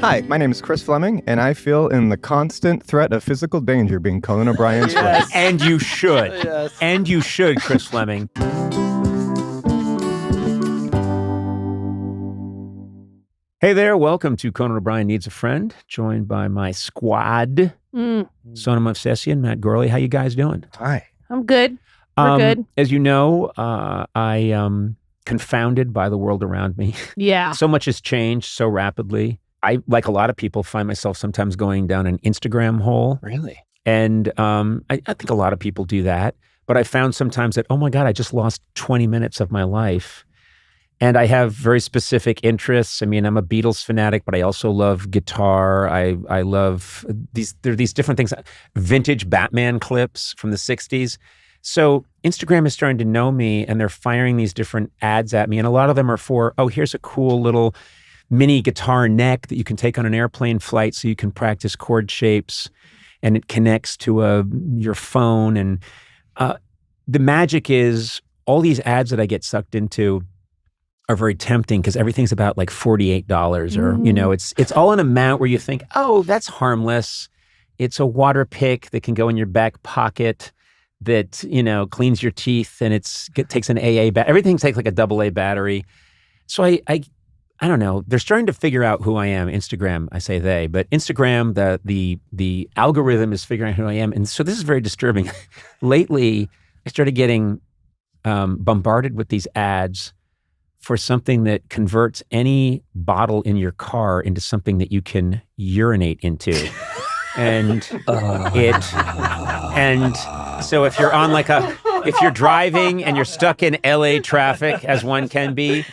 Hi, my name is Chris Fleming, and I feel in the constant threat of physical danger being Conan O'Brien's friend. And you should. Yes. And you should, Chris Fleming. Hey there, welcome to Conan O'Brien Needs a Friend, joined by my squad, Sona, Movsesian, Matt Gourley. How you guys doing? Hi. I'm good. We're good. As you know, I am confounded by the world around me. Yeah. So much has changed so rapidly. I, like a lot of people, find myself sometimes going down an Instagram hole. Really? And I think a lot of people do that. But I found sometimes that, oh my God, I just lost 20 minutes of my life. And I have very specific interests. I mean, I'm a Beatles fanatic, but I also love guitar. I love there are these different things, vintage Batman clips from the 60s. So Instagram is starting to know me, and they're firing these different ads at me. And a lot of them are for, oh, here's a cool little mini guitar neck that you can take on an airplane flight so you can practice chord shapes, and it connects to your phone. And the magic is all these ads that I get sucked into are very tempting because everything's about like $48 or, you know, it's all an amount where you think, oh, that's harmless. It's a water pick that can go in your back pocket that, you know, cleans your teeth, and it takes an AA battery. Everything takes like a AA battery. So I don't know. They're starting to figure out who I am. Instagram, I say they, but Instagram, the algorithm is figuring out who I am. And so this is very disturbing. Lately, I started getting bombarded with these ads for something that converts any bottle in your car into something that you can urinate into. And so if you're on if you're driving and you're stuck in LA traffic, as one can be,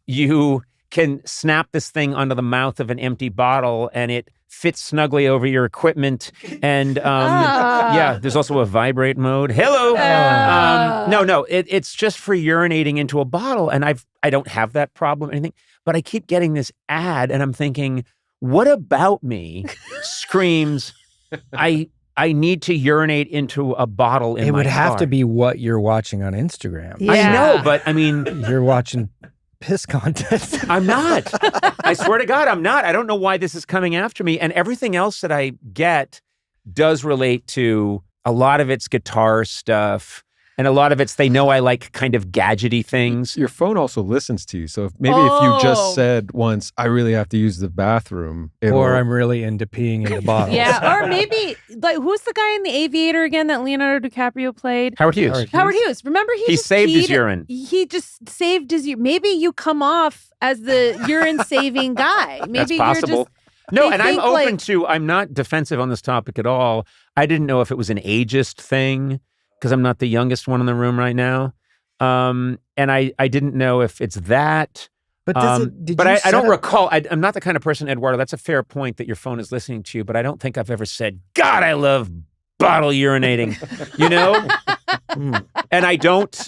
you can snap this thing onto the mouth of an empty bottle and it fits snugly over your equipment. And yeah, there's also a vibrate mode. Hello. No, it's just for urinating into a bottle. And I don't have that problem or anything, but I keep getting this ad and I'm thinking, what about me screams, I need to urinate into a bottle in my car? It would have to be what you're watching on Instagram. Yeah. I know, but I mean, You're watching piss content. I'm not. I swear to God, I'm not. I don't know why this is coming after me. And everything else that I get does relate to, a lot of it's guitar stuff. And a lot of it's, they know I like kind of gadgety things. Your phone also listens to you. So if you just said once, I really have to use the bathroom. Or I'm really into peeing into bottles. Yeah, or maybe, like, who's the guy in The Aviator again that Leonardo DiCaprio played? Howard Hughes. Howard Hughes. Remember, he just saved his peed- urine. He just saved his urine. Maybe you come off as the urine-saving guy. Maybe That's possible. You're just... No, They and I'm think, open like- to, I'm not defensive on this topic at all. I didn't know if it was an ageist thing, because I'm not the youngest one in the room right now. And I didn't know if it's that. But I don't recall. I'm not the kind of person, Eduardo, that's a fair point that your phone is listening to you, but I don't think I've ever said, God, I love bottle urinating, you know? And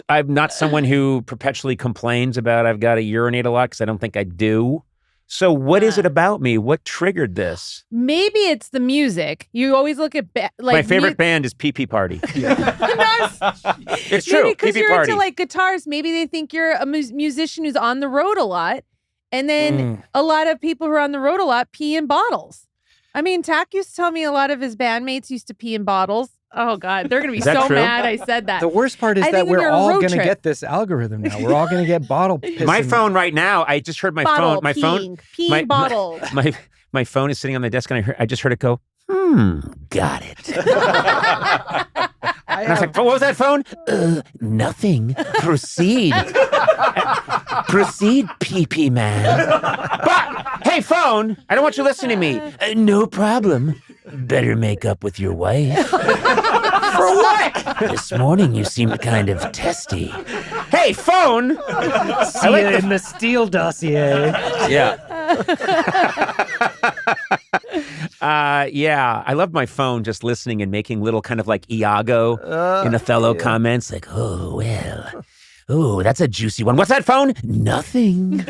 I'm not someone who perpetually complains about I've got to urinate a lot, because I don't think I do. So what is it about me? What triggered this? Maybe it's the music. You always look at My favorite band is PP Party. It's true. Maybe because PP you're Party. into like guitars. Maybe they think you're a musician who's on the road a lot, and then a lot of people who are on the road a lot pee in bottles. I mean, Tack used to tell me a lot of his bandmates used to pee in bottles. Oh God, they're gonna be so true? mad I said that. The worst part is I that think when we're you're on a all road going to trip- get this algorithm now. We're all going to get bottle pissing. My phone right now, I just heard my Bottle, phone. My peeing, phone. peeing bottles. My phone is sitting on the desk, and I just heard it go, got it. And I was like, what was that phone? Nothing. Proceed. Proceed, PP man. But, hey, phone, I don't want you listening to me. No problem. Better make up with your wife. For what? This morning you seemed kind of testy. Hey, phone! See you in the Steele dossier. Yeah. Yeah, I love my phone just listening and making little kind of like Iago in Othello comments. Like, oh, well. Oh, that's a juicy one. What's that phone? Nothing.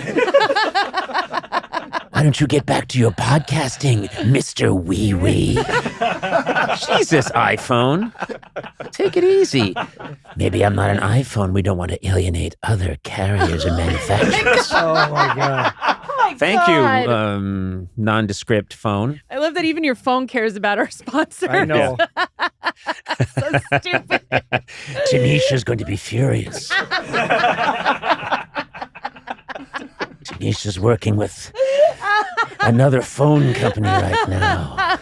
Why don't you get back to your podcasting, Mr. Wee Wee? Jesus, iPhone. Take it easy. Maybe I'm not an iPhone. We don't want to alienate other carriers or manufacturers. Oh, my God. Thank God. you, nondescript phone. I love that even your phone cares about our sponsor. I know. So stupid. Tanisha's going to be furious. Tanisha's working with another phone company right now.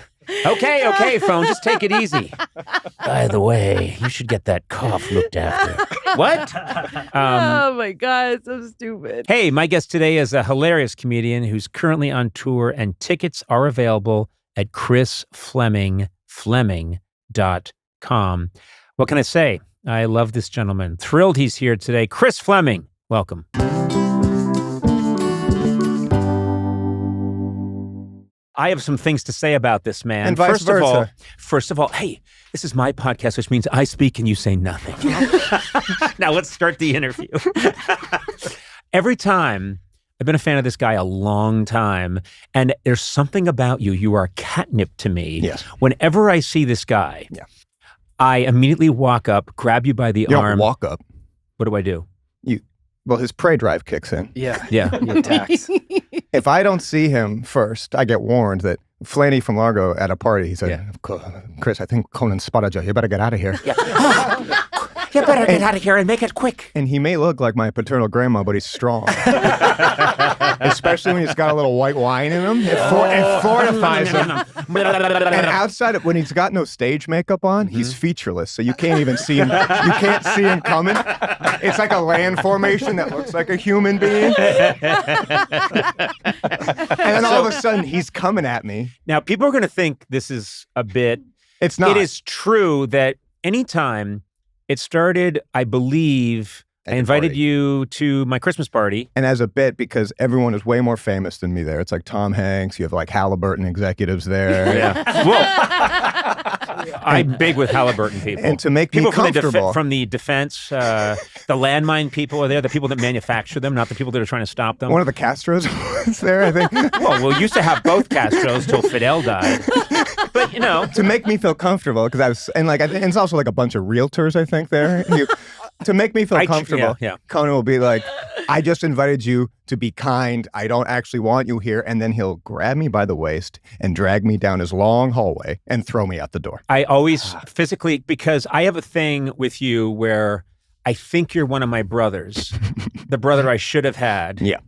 Okay, phone, just take it easy. By the way, you should get that cough looked after. What? Oh my God, so stupid. Hey, my guest today is a hilarious comedian who's currently on tour, and tickets are available at Chris Fleming, Fleming.com. What can I say? I love this gentleman. Thrilled he's here today. Chris Fleming, welcome. I have some things to say about this man. And vice versa. First of all, hey, this is my podcast, which means I speak and you say nothing. Now let's start the interview. Every time, I've been a fan of this guy a long time, and there's something about you. You are catnip to me. Yes. Whenever I see this guy, I immediately walk up, grab you by the You arm. don't walk up. What do I do? Well, his prey drive kicks in. Yeah. Yeah. He attacks. If I don't see him first, I get warned that Flanny from Largo at a party, he said, Chris, I think Conan spotted you. You better get out of here. You better get out of here and make it quick. And he may look like my paternal grandma, but he's strong. Especially when he's got a little white wine in him. It fortifies him. And outside of when he's got no stage makeup on, he's featureless. So you can't even see him. You can't see him coming. It's like a land formation that looks like a human being. And then all of a sudden, he's coming at me. Now, people are going to think this is a bit. It's not. It is true that anytime it started, I believe, At I the invited party. you to my Christmas party. And as a bit, because everyone is way more famous than me there. It's like Tom Hanks. You have like Halliburton executives there. Yeah. Whoa. I'm big with Halliburton people. And to make people me comfortable. from the defense, the landmine people are there, the people that manufacture them, not the people that are trying to stop them. One of the Castros was there, I think. Well, we used to have both Castros till Fidel died. But, you know. To make me feel comfortable, because I was, and like, and it's also like a bunch of realtors, I think, there. To make me feel comfortable, yeah. Conan will be like, I just invited you to be kind. I don't actually want you here. And then he'll grab me by the waist and drag me down his long hallway and throw me out the door. I always physically, because I have a thing with you where I think you're one of my brothers, the brother I should have had. Yeah.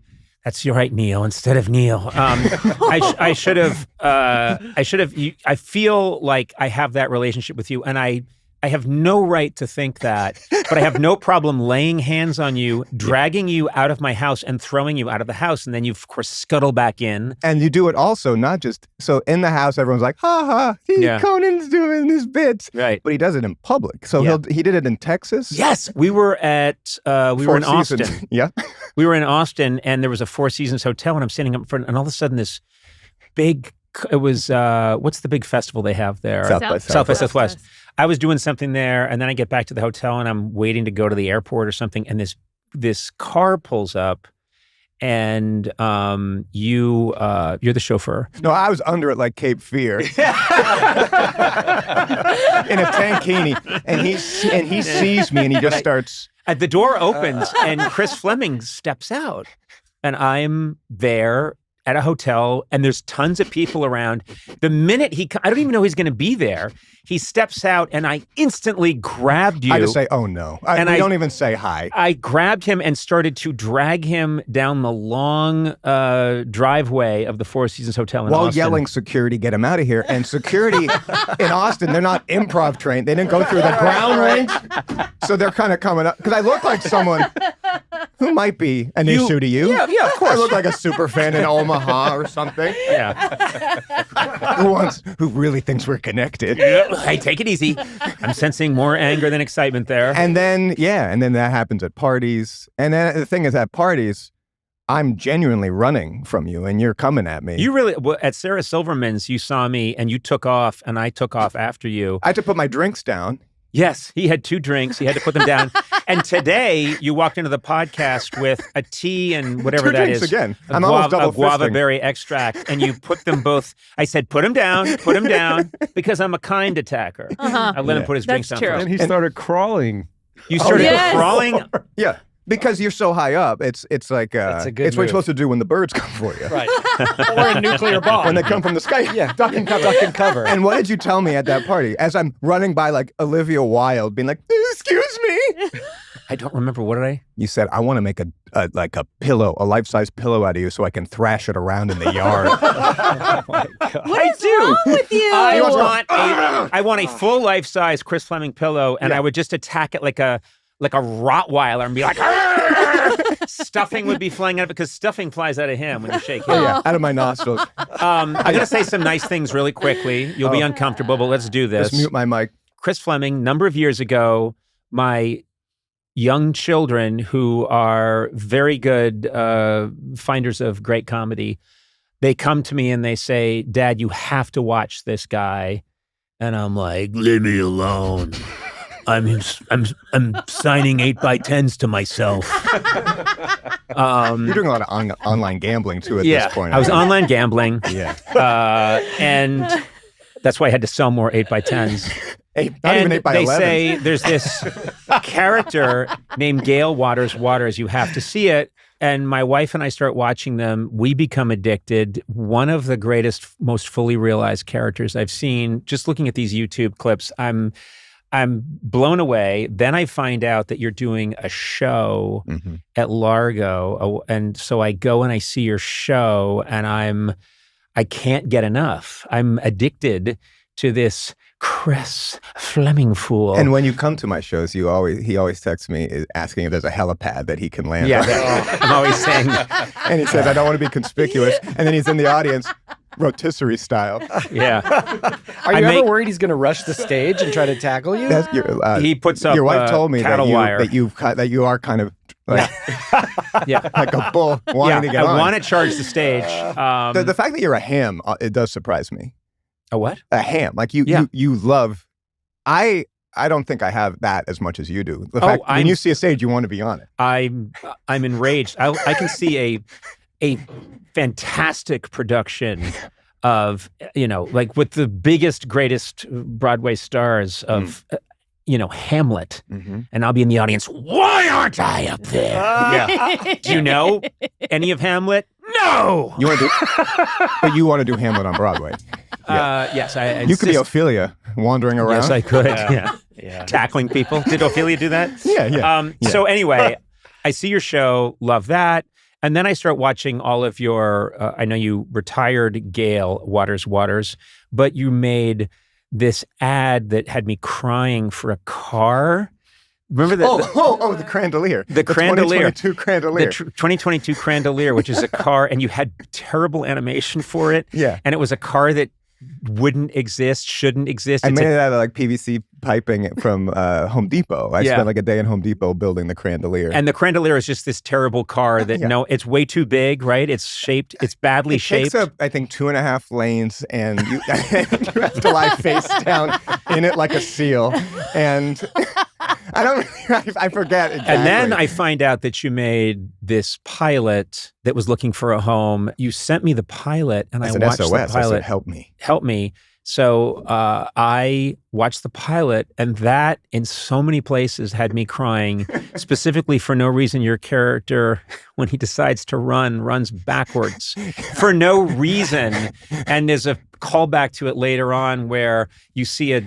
That's you're right, Neil, instead of Neil. I should have, I feel like I have that relationship with you, and I have no right to think that, but I have no problem laying hands on you, dragging you out of my house and throwing you out of the house. And then you, of course, scuttle back in. And you do it also, not just, so in the house, everyone's like, ha ha, Conan's doing his bits. Right. But he does it in public. So he did it in Texas. Yes. We were at, we were in Austin. Yeah. We were in Austin, and there was a Four Seasons hotel, and I'm standing up in front, and all of a sudden this big, it was, what's the big festival they have there? South by Southwest. I was doing something there, and then I get back to the hotel, and I'm waiting to go to the airport or something, and this car pulls up, and you're the chauffeur. No, I was under it like Cape Fear. In a tankini. And he sees me, and he just starts. The door opens, and Chris Fleming steps out, and I'm there at a hotel, and there's tons of people around. The minute I don't even know he's going to be there. He steps out, and I instantly grabbed you. I just say, oh no. I don't even say hi. I grabbed him and started to drag him down the long driveway of the Four Seasons Hotel in While Austin. yelling security, get him out of here. And security in Austin, they're not improv trained. They didn't go through the ground range. So they're kind of coming up. Because I look like someone who might be an issue to you. Yeah, of course. I look like a super fan in Omaha or something. Yeah. Who really thinks we're connected. Hey, take it easy. I'm sensing more anger than excitement there. And then that happens at parties. And then the thing is, at parties, I'm genuinely running from you, and you're coming at me. You really, at Sarah Silverman's, you saw me, and you took off, and I took off after you. I had to put my drinks down. Yes, he had 2 drinks. He had to put them down. And today, you walked into the podcast with a tea and whatever 2 that drinks is. Again. I'm almost double a guava fisting. berry extract, and you put them both. I said, put them down, because I'm a kind attacker. I let him put his drinks down true. first. And he started crawling. You started Yes. crawling. Yeah. Because you're so high up, it's like It's a good it's what you're move. supposed to do when the birds come for you. Right. Or a nuclear bomb. When they come from the sky, Yeah. duck and cover. Duck and cover. And what did you tell me at that party? As I'm running by like Olivia Wilde, being like, "Excuse me." I don't remember. What did I? You said, "I want to make a pillow, a life-size pillow out of you, so I can thrash it around in the yard." Oh my God. What is wrong with you? I want a full life-size Chris Fleming pillow, and I would just attack it like a Rottweiler and be like, "Arr!" Stuffing would be flying out because stuffing flies out of him when you shake him. Yeah, out of my nostrils. I'm going to say some nice things really quickly. You'll be uncomfortable, but let's do this. Just mute my mic. Chris Fleming, number of years ago, my young children who are very good finders of great comedy, they come to me and they say, "Dad, you have to watch this guy." And I'm like, "Leave me alone. I'm signing 8x10s to myself." You're doing a lot of online gambling too at this point. I was online gambling. Yeah. And that's why I had to sell more 8x10s. Not even And 8x11. they say there's this character named Gail Waters. You have to see it. And my wife and I start watching them. We become addicted. One of the greatest, most fully realized characters I've seen. Just looking at these YouTube clips, I'm blown away. Then I find out that you're doing a show at Largo. And so I go and I see your show and I can't get enough. I'm addicted to this Chris Fleming fool. And when you come to my shows, he always texts me asking if there's a helipad that he can land on. I'm always saying, And he says, "I don't want to be conspicuous." And then he's in the audience, rotisserie style. yeah. Are you ever worried he's going to rush the stage and try to tackle you? He puts up your wife told me cattle wire. that you are kind of like, Yeah. like a bull wanting to get I on. want to charge the stage. The fact that you're a ham, it does surprise me. A what? A ham, like you love. I don't think I have that as much as you do. The fact when you see a stage, you want to be on it. I'm enraged. I can see a fantastic production of, like with the biggest, greatest Broadway stars of, Hamlet. And I'll be in the audience. Why aren't I up there? Yeah. Do you know any of Hamlet? No. But you want to do Hamlet on Broadway. Yes. You could be Ophelia wandering around. Yes, I could. Yeah. Tackling people. Did Ophelia do that? Yeah. So anyway, I see your show, love that. And then I start watching all of your, I know you retired Gail Waters, but you made this ad that had me crying for a car. Remember that? The Crandelier. The Crandelier. 2022 Crandelier. The 2022 Crandelier, which is a car, and you had terrible animation for it. Yeah. And it was a car that wouldn't exist, shouldn't exist. I made it out of like PVC piping from Home Depot. I spent like a day in Home Depot building the Crandelier. And the Crandelier is just this terrible car that it's way too big, right? It's badly shaped. It takes up, I think, 2.5 lanes, and you have to lie face down in it like a seal. And I forget exactly. And then I find out that you made this pilot that was looking for a home. You sent me the pilot, and I watched SOS. the pilot. I said, help me. So I watched the pilot, and that in so many places had me crying, specifically for no reason. Your character, when he decides to runs backwards for no reason. And there's a callback to it later on where you see a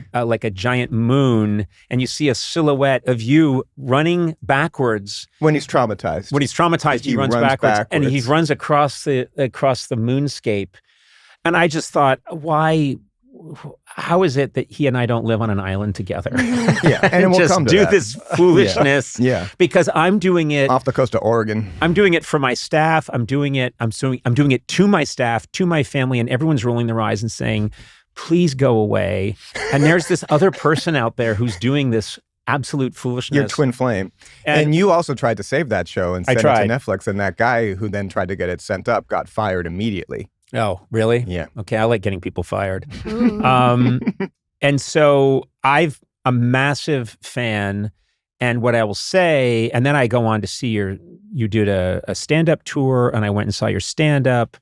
giant moon, and you see a silhouette of you running backwards. When he's traumatized. He runs backwards. And he runs across the moonscape. And I just thought, how is it that he and I don't live on an island together? Yeah, and we'll just come to do that. this foolishness. Yeah. Because I'm doing it off the coast of Oregon. I'm doing it for my staff. I'm doing it to my staff, to my family, and everyone's rolling their eyes and saying, "Please go away." And there's this other person out there who's doing this absolute foolishness. Your twin flame. And you also tried to save that show and send it to Netflix, and that guy who then tried to get it sent up got fired immediately. Oh, really? Yeah. Okay, I like getting people fired. And so I'm a massive fan. And what I will say, and then I go on to see you did a stand-up tour, and I went and saw your stand-up,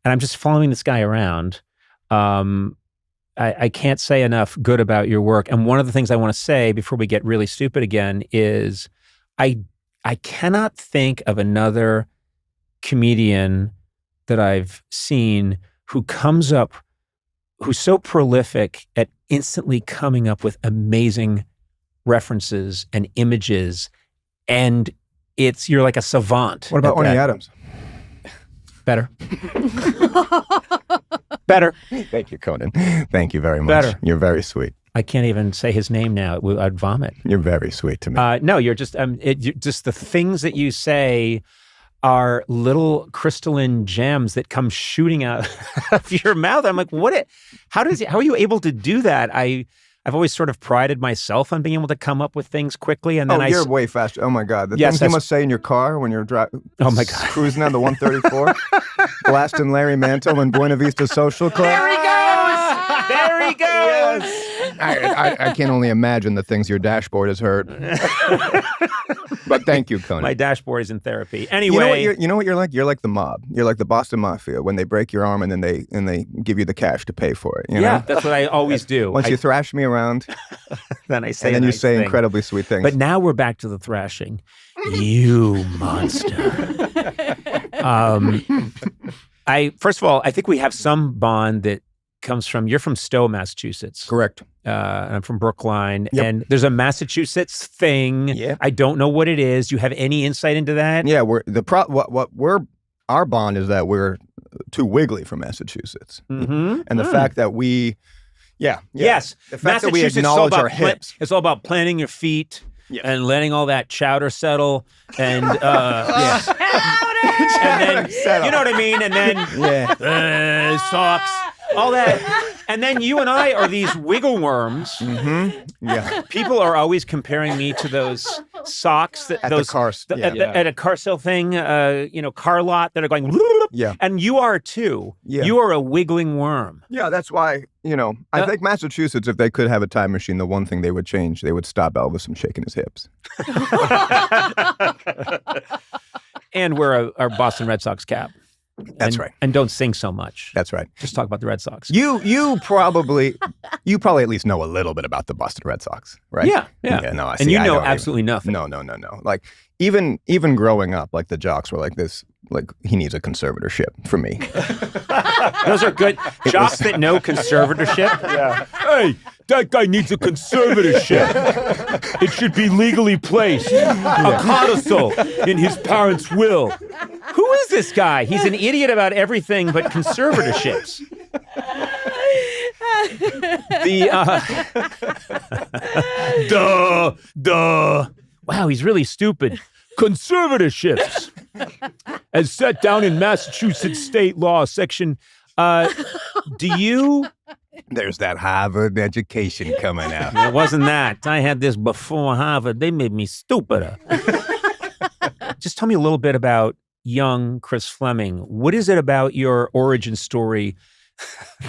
and I'm just following this guy around. I can't say enough good about your work. And one of the things I want to say before we get really stupid again is I I cannot think of another comedian that I've seen who's so prolific at instantly coming up with amazing references and images, and you're like a savant. What about Orny Adams? Better. Better. Thank you, Conan. Thank you very much. Better. You're very sweet. I can't even say his name now. I'd vomit. You're very sweet to me. No, you're just just the things that you say are little crystalline gems that come shooting out of your mouth. I'm like, how are you able to do that? I've always sort of prided myself on being able to come up with things quickly, and then you're way faster. Oh my God, the things you must say in your car when you're oh my God, cruising down the 134, blasting Larry Mantle and Buena Vista Social Club. There he goes. There he goes. Yes. I can only imagine the things your dashboard has heard. But thank you, Conan. My dashboard is in therapy. Anyway, you know what you're like? You're like the mob. You're like the Boston Mafia when they break your arm and then they give you the cash to pay for it. You know? That's what I always do. Once you thrash me around, then I say, and then you say incredibly sweet things. But now we're back to the thrashing. You monster. First of all, I think we have some bond that comes from, you're from Stowe, Massachusetts. Correct. And I'm from Brookline. Yep. And there's a Massachusetts thing. Yeah. I don't know what it is. Do you have any insight into that? Yeah, our bond is that we're too wiggly from Massachusetts. Mm-hmm. And the fact that we, Yes. the fact that we acknowledge our hips. It's all about planting your feet. Yes. And letting all that chowder settle, and yes. And then you know what I mean, and then socks, all that, and then you and I are these wiggle worms. Mm-hmm. Yeah, people are always comparing me to those socks that at a car sale thing, car lot that are going. Yeah, and you are too. Yeah, you are a wiggling worm. Yeah, that's why I think Massachusetts, if they could have a time machine, the one thing they would change, they would stop Elvis from shaking his hips. And wear a Boston Red Sox cap. That's right. And don't sing so much. That's right. Just talk about the Red Sox. You probably at least know a little bit about the Boston Red Sox, right? Yeah. No, I see. And you know absolutely nothing. No. Like even growing up, like the jocks were like this. Like he needs a conservatorship for me. Those are good jocks that know conservatorship. Yeah. Hey, that guy needs a conservatorship. It should be legally placed. A codicil in his parents' will. Who is this guy? He's an idiot about everything but conservatorships. Duh. Wow, he's really stupid. Conservatorships, as set down in Massachusetts state law, section. There's that Harvard education coming out. It wasn't that. I had this before Harvard. They made me stupider. Just tell me a little bit about young Chris Fleming. What is it about your origin story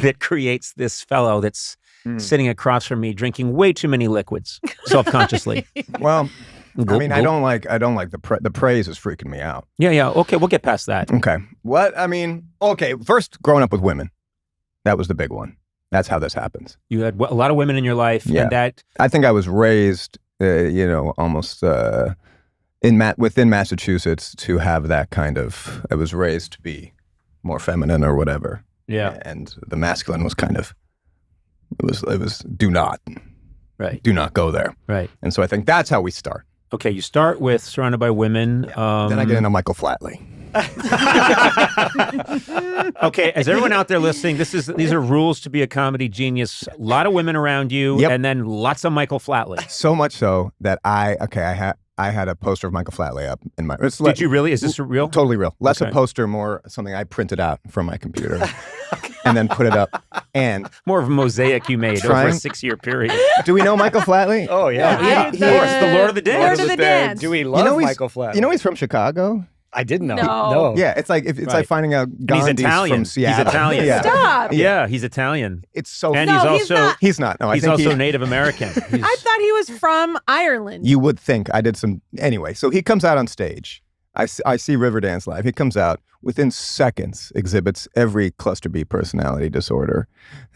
that creates this fellow that's sitting across from me drinking way too many liquids self-consciously? Well, I mean, I don't like the praise is freaking me out. Yeah. Okay, we'll get past that. Okay. First, growing up with women. That was the big one. That's how this happens. You had a lot of women in your life. Yeah. And that... I think I was raised, almost within Massachusetts to have that kind of, I was raised to be more feminine or whatever. Yeah. And the masculine was kind of, it was do not. Right. Do not go there. Right. And so I think that's how we start. Okay, you start with surrounded by women. Yeah. Then I get into Michael Flatley. Okay, as everyone out there listening, these are rules to be a comedy genius. A lot of women around you, and then lots of Michael Flatley. So much so that I had a poster of Michael Flatley up in my. Did you really? Is this real? Totally real. Less a poster, more something I printed out from my computer. And then put it up, and more of a mosaic you made over a 6-year period. Do we know Michael Flatley? Oh yeah, of course, the Lord of the Dance. Lord of the Dance. Do we love Michael Flatley? You know he's from Chicago. I didn't know. No. Yeah, it's like like finding out Gandhi's from Seattle. He's Italian. Yeah. Stop. Yeah, he's Italian. It's so. And he's not. No, he's also Native American. I thought he was from Ireland. You would think. I did some anyway. So he comes out on stage. I see Riverdance live. He comes out within seconds, exhibits every cluster B personality disorder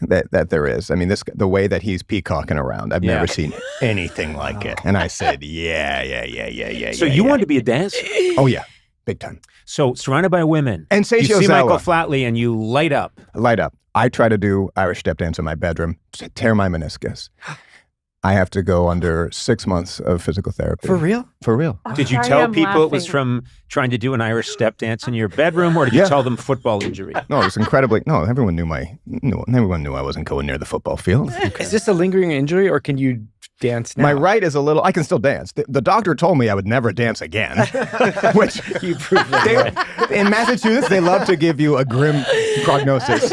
that there is. I mean, the way that he's peacocking around, I've never seen anything like it. And I said, yeah. So you wanted to be a dancer? Oh yeah, big time. So surrounded by women, and Seiji you see Ozawa. Michael Flatley, and you light up. Light up. I try to do Irish step dance in my bedroom, tear my meniscus. I have to go under 6 months of physical therapy. For real? For real. Did you Sorry, tell I'm people it was laughing. from trying to do an Irish step dance in your bedroom, or did you tell them football injury? No, it was incredibly. No, everyone knew I wasn't going near the football field. Is this a lingering injury, or can you dance now? My right is a little. I can still dance. The doctor told me I would never dance again. Which You proved that. in Massachusetts they love to give you a grim prognosis.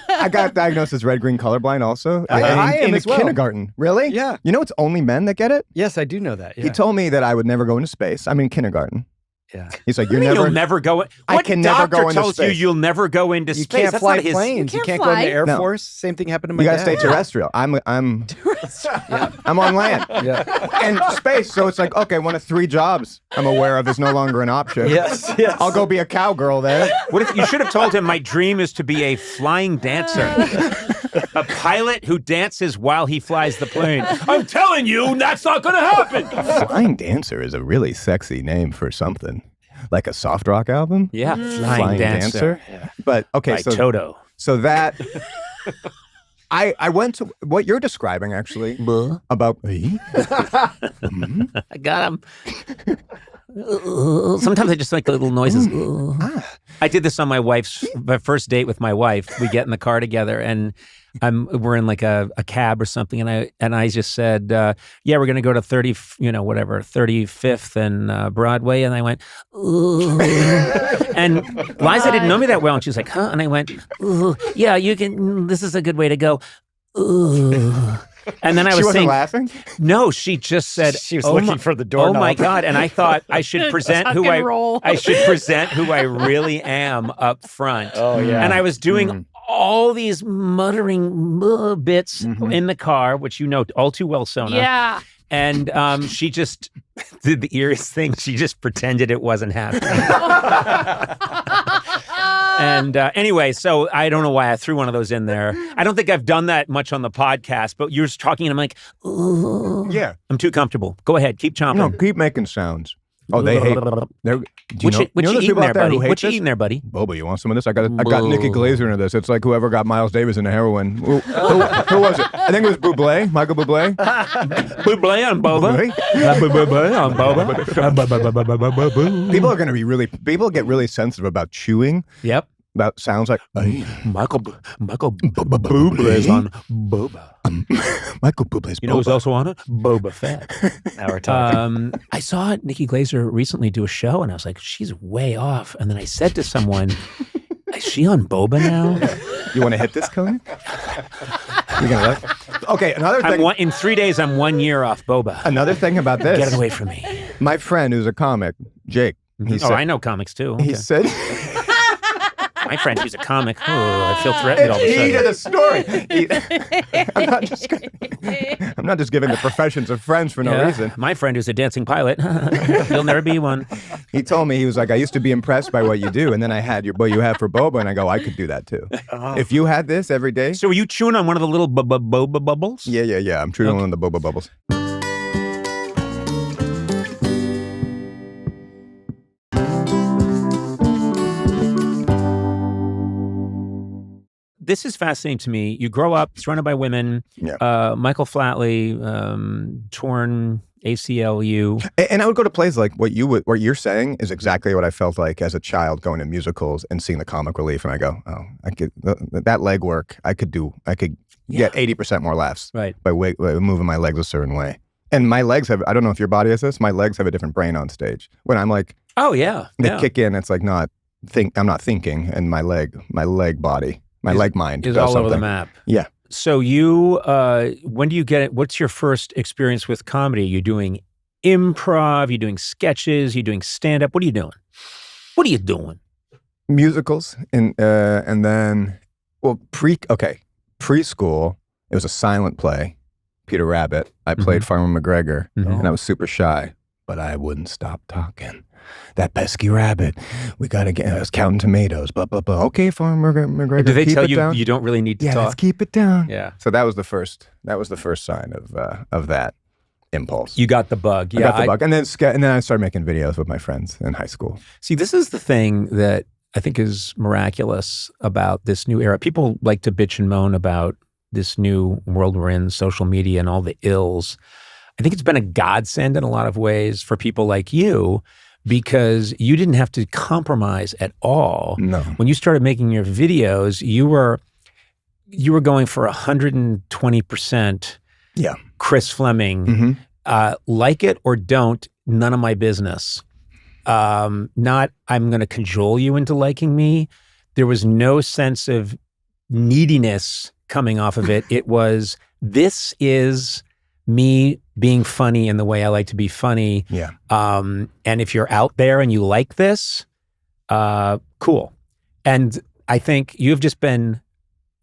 I got diagnosed as red-green colorblind also. I am in as well. kindergarten. Really? Yeah. You know it's only men that get it? Yes, I do know that. Yeah. He told me that I would never go into space. I'm in kindergarten. Yeah. He's like, You'll never go. I What can never go doctor into tells you space. you'll never go into You space? can't That's fly not his. planes. You You can't can't go in the fly. Air No. Force. Same thing happened to my You gotta dad. stay terrestrial. I'm I'm on land. Yeah. And space, so it's like, okay, one of 3 jobs I'm aware of is no longer an option. Yes. I'll go be a cowgirl there. What if you should have told him my dream is to be a flying dancer, a pilot who dances while he flies the plane? I'm telling you, that's not going to happen. Flying Dancer is a really sexy name for something. Like a soft rock album? Yeah, flying dancer. But okay, By so Toto. so that I went to what you're describing actually about I got him. Sometimes I just make little noises. I did this on my first date with my wife. We get in the car together, and we're in like a cab or something, and I just said, "Yeah, we're gonna go to 35th and Broadway," and I went, "Ooh," and Liza didn't know me that well, and she was like, "Huh?" And I went, "Ooh, yeah, you can. This is a good way to go." Ooh. And then I she was wasn't saying, laughing? no, she just said, She was "Oh looking my- for the Oh doorknob. my God. And I thought I should present who Tuck and roll. I should present who I really am up front. Oh, yeah. And I was doing all these muttering bits in the car, which you know all too well, Sona. Yeah. And she just did the eeriest thing. She just pretended it wasn't happening. And anyway, so I don't know why I threw one of those in there. I don't think I've done that much on the podcast, but you're just talking and I'm like, ooh. Yeah. I'm too comfortable. Go ahead, keep chomping. No, keep making sounds. Oh, they hate. Do you What know, you you know eating those people there, out there buddy? who hate What you this? eating there, buddy? Boba, you want some of this? I got Nikki Glazer into this. It's like whoever got Miles Davis into heroin. Who was it? I think it was Bublé, Michael Bublé. Bublé on boba. Bublé on boba. People are going to be people get really sensitive about chewing, Yep. about sounds like, Michael Bublé's on boba. Michael Bublé's You know who's Boba. also on it? Boba Fett. Now we're talking. I saw Nikki Glazer recently do a show, and I was like, she's way off. And then I said to someone, is she on boba now? You want to hit this, Conan? You're gonna let? Okay, another thing. In 3 days, I'm 1 year off boba. Another thing about this. Get it away from me. My friend who's a comic, Jake. He said, I know comics too. He Okay. said. My friend who's a comic. Oh, I feel threatened all of a He did sudden. a story. I'm not just giving the professions of friends for no Yeah. reason. My friend who's a dancing pilot. He'll never be one. He told me, he was like, I used to be impressed by what you do, and then I had what you have for boba, and I go, I could do that too. If you had this every day. So were you chewing on one of the little boba bubbles? Yeah. I'm chewing on the boba bubbles. This is fascinating to me. You grow up surrounded by women. Yeah. Michael Flatley, torn ACLU. And I would go to plays like what you're saying is exactly what I felt like as a child going to musicals and seeing the comic relief, and I go, oh, I could that leg work. I could get 80% more laughs Right. by moving my legs a certain way. And my legs have, I don't know if your body has this, my legs have a different brain on stage. When I'm like, Oh yeah. they yeah. kick in, it's like I'm not thinking, and my leg body, leg mind Is does all something. over the map. Yeah. So you, when do you get it? What's your first experience with comedy? You doing improv? You doing sketches? You doing stand up? What are you doing? What are you doing? Musicals and then preschool, it was a silent play, Peter Rabbit. I played Farmer McGregor, and I was super shy, but I wouldn't stop talking. that pesky rabbit. We got to get, I was counting tomatoes, blah, blah, blah. Okay, Farmer McGregor, Do they keep tell it you down. you don't really need to Yeah, talk? let's keep it down. Yeah. So that was the first sign of that impulse. You got the bug. I Yeah, got the bug. And then I started making videos with my friends in high school. See, this is the thing that I think is miraculous about this new era. People like to bitch and moan about this new world we're in, social media and all the ills. I think it's been a godsend in a lot of ways for people like you because you didn't have to compromise at all. No. When you started making your videos, you were going for 120%. Yeah. Chris Fleming, Mm-hmm. like it or don't, none of my business. Not I'm going to cajole you into liking me. There was no sense of neediness coming off of it. It was, this is me being funny in the way I like to be funny. Yeah. And if you're out there and you like this, cool. And I think you've just been,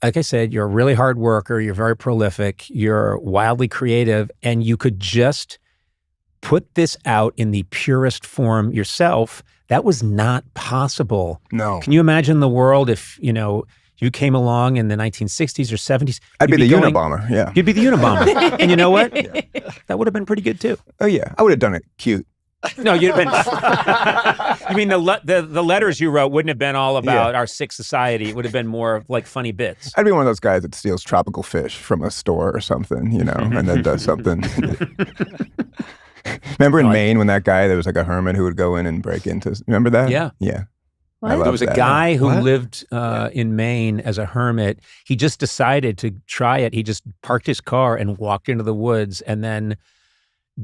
like I said, you're a really hard worker. You're very prolific. You're wildly creative. And you could just put this out in the purest form yourself. That was not possible. No. Can you imagine the world if, you came along in the 1960s or 70s? I'd you'd be the going- Unabomber. Yeah. You'd be the Unabomber. And you know what? That would have been pretty good too. Oh, yeah. I would have done it cute. No, you'd have been. You mean the letters you wrote wouldn't have been all about our sick society? It would have been more of like funny bits. I'd be one of those guys that steals tropical fish from a store or something, and then does something. Remember in Maine when that guy, there was like a hermit who would go in and break into, remember that? Yeah. Yeah. What? I love There was a that. guy who What? lived in Maine as a hermit. He just decided to try it. He just parked his car and walked into the woods and then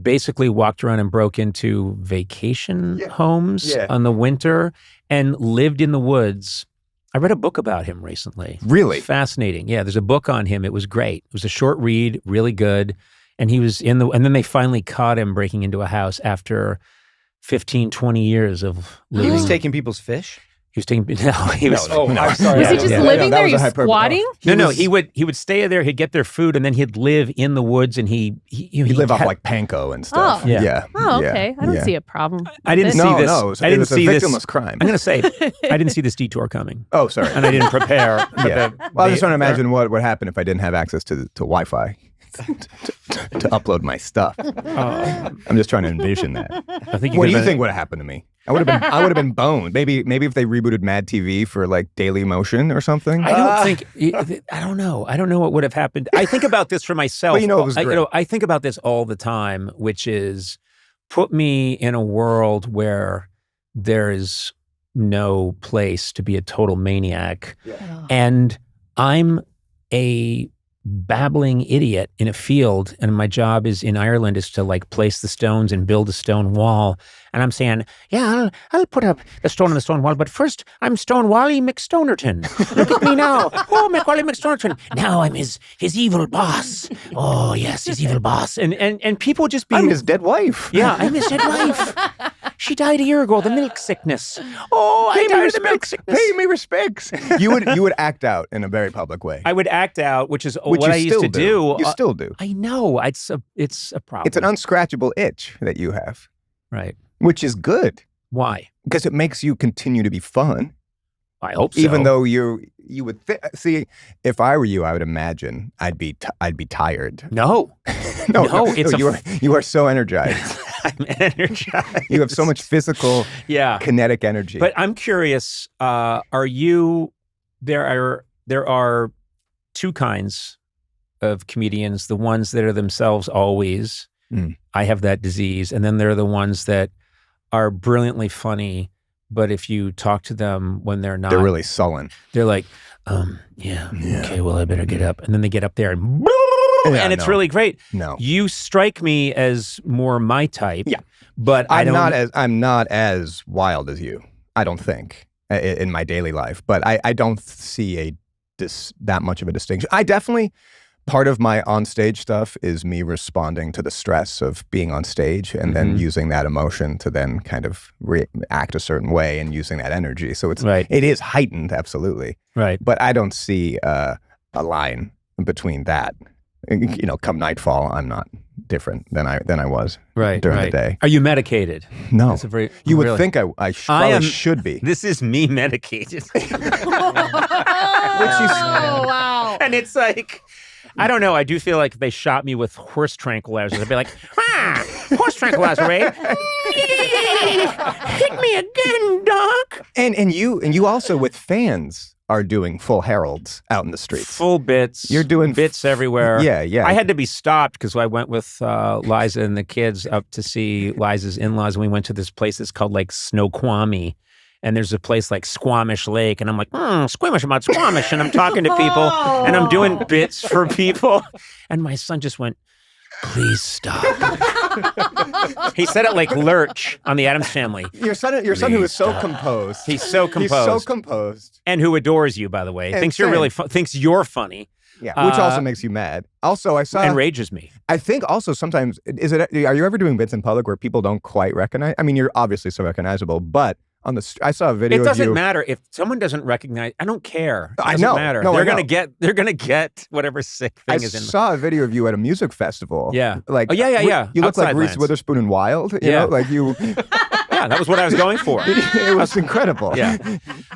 basically walked around and broke into vacation homes in the winter and lived in the woods. I read a book about him recently. Really? Fascinating. Yeah, there's a book on him. It was great. It was a short read, really good. And he was and then they finally caught him breaking into a house after 15, 20 years of living. He was taking people's fish? He was taking, no, he was, Oh, I'm sorry. Was he just Yeah, living that there? was He a was hyperbole. squatting? no, he would stay there, he'd get their food, and then he'd live in the woods, and he live off had- like panko and stuff. Oh. Yeah. Oh, Yeah. okay. I don't Yeah. see a problem. I didn't with see it. this. No, it was, I didn't it was see a this. victimless crime. I'm going to say, I didn't see this detour coming. Oh, sorry. And I didn't prepare. For Yeah. the, Well, I was just trying to imagine what would happen if I didn't have access to Wi-Fi to upload my stuff. I'm just trying to envision that. I think you What do could've you been- think would have happened to me? I would have been boned. Maybe if they rebooted Mad TV for like Daily Motion or something. I don't think. I don't know. I don't know what would have happened. I think about this for myself. Well, it was great. I think about this all the time, which is put me in a world where there is no place to be a total maniac, and I'm a babbling idiot in a field, and my job is in Ireland is to like place the stones and build a stone wall. And I'm saying, yeah, I'll put up the stone on the stone wall, but first I'm Stone Wally McStonerton. Look at me now. Oh, McWally McStonerton. Now I'm his evil boss. Oh yes, his evil boss. And people just be I'm his dead wife. yeah, I'm his dead wife. She died a year ago, the milk sickness. Oh, I died of the milk sickness. Pay me respects. You would act out in a very public way. I would act out, which is Which what you I used still to do. You still do. I know it's a problem. It's an unscratchable itch that you have, right. which is good Why? because it makes you continue to be fun. I hope so. Even though you would see, if I were you, I would imagine I'd be tired. no, No, it's you are so energized. I'm energized. You have so much physical, yeah. kinetic energy. But I'm curious. Are you? There are two kinds of comedians: the ones that are themselves always. I have that disease, and then there are the ones that are brilliantly funny. But if you talk to them when they're not, they're really sullen. they're like, yeah, okay, well, I better get up. And then they get up there and it's no. really great. No, You strike me as more my type. Yeah. But I'm not as wild as you. I don't think in my daily life, but I don't see that much of a distinction. I definitely. Part of my onstage stuff is me responding to the stress of being on stage and then using that emotion to then kind of act a certain way and using that energy. So it is heightened, absolutely. Right. But I don't see a line between that come nightfall, I'm not different than I was Right. during the day. Are you medicated? No. That's a very, You would really? think I should be. This is me medicated. Oh, wow. And it's like, I don't know. I do feel like if they shot me with horse tranquilizers, I'd be like, horse tranquilizer, eh? Hit me again, Doc. And you also with fans are doing full heralds out in the streets. Full bits. You're doing bits everywhere. Yeah. I had to be stopped because I went with Liza and the kids up to see Liza's in-laws, and we went to this place that's called like Snoqualmie. And there's a place like Squamish Lake, and I'm like, squamish about Squamish, and I'm talking to people, and I'm doing bits for people, and my son just went, please stop. He said it like Lurch on the Addams Family. Your son who is so composed. He's so composed. He's so composed. And who adores you, by the way. And Thinks you're really thinks you're funny. Yeah, which also makes you mad. Also, I saw enrages me. I think also sometimes are you ever doing bits in public where people don't quite recognize? I mean, you're obviously so recognizable, but I saw a video. It doesn't of you. matter if someone doesn't recognize. I don't care. It I doesn't know. matter. No, they're I know. gonna get whatever sick thing is in. I saw a video of you at a music festival. Yeah. Like Oh, yeah. You look like Outside Reese Lands. Witherspoon in Wild. You Yeah. know, like you. Yeah, that was what I was going for. It was incredible. Yeah.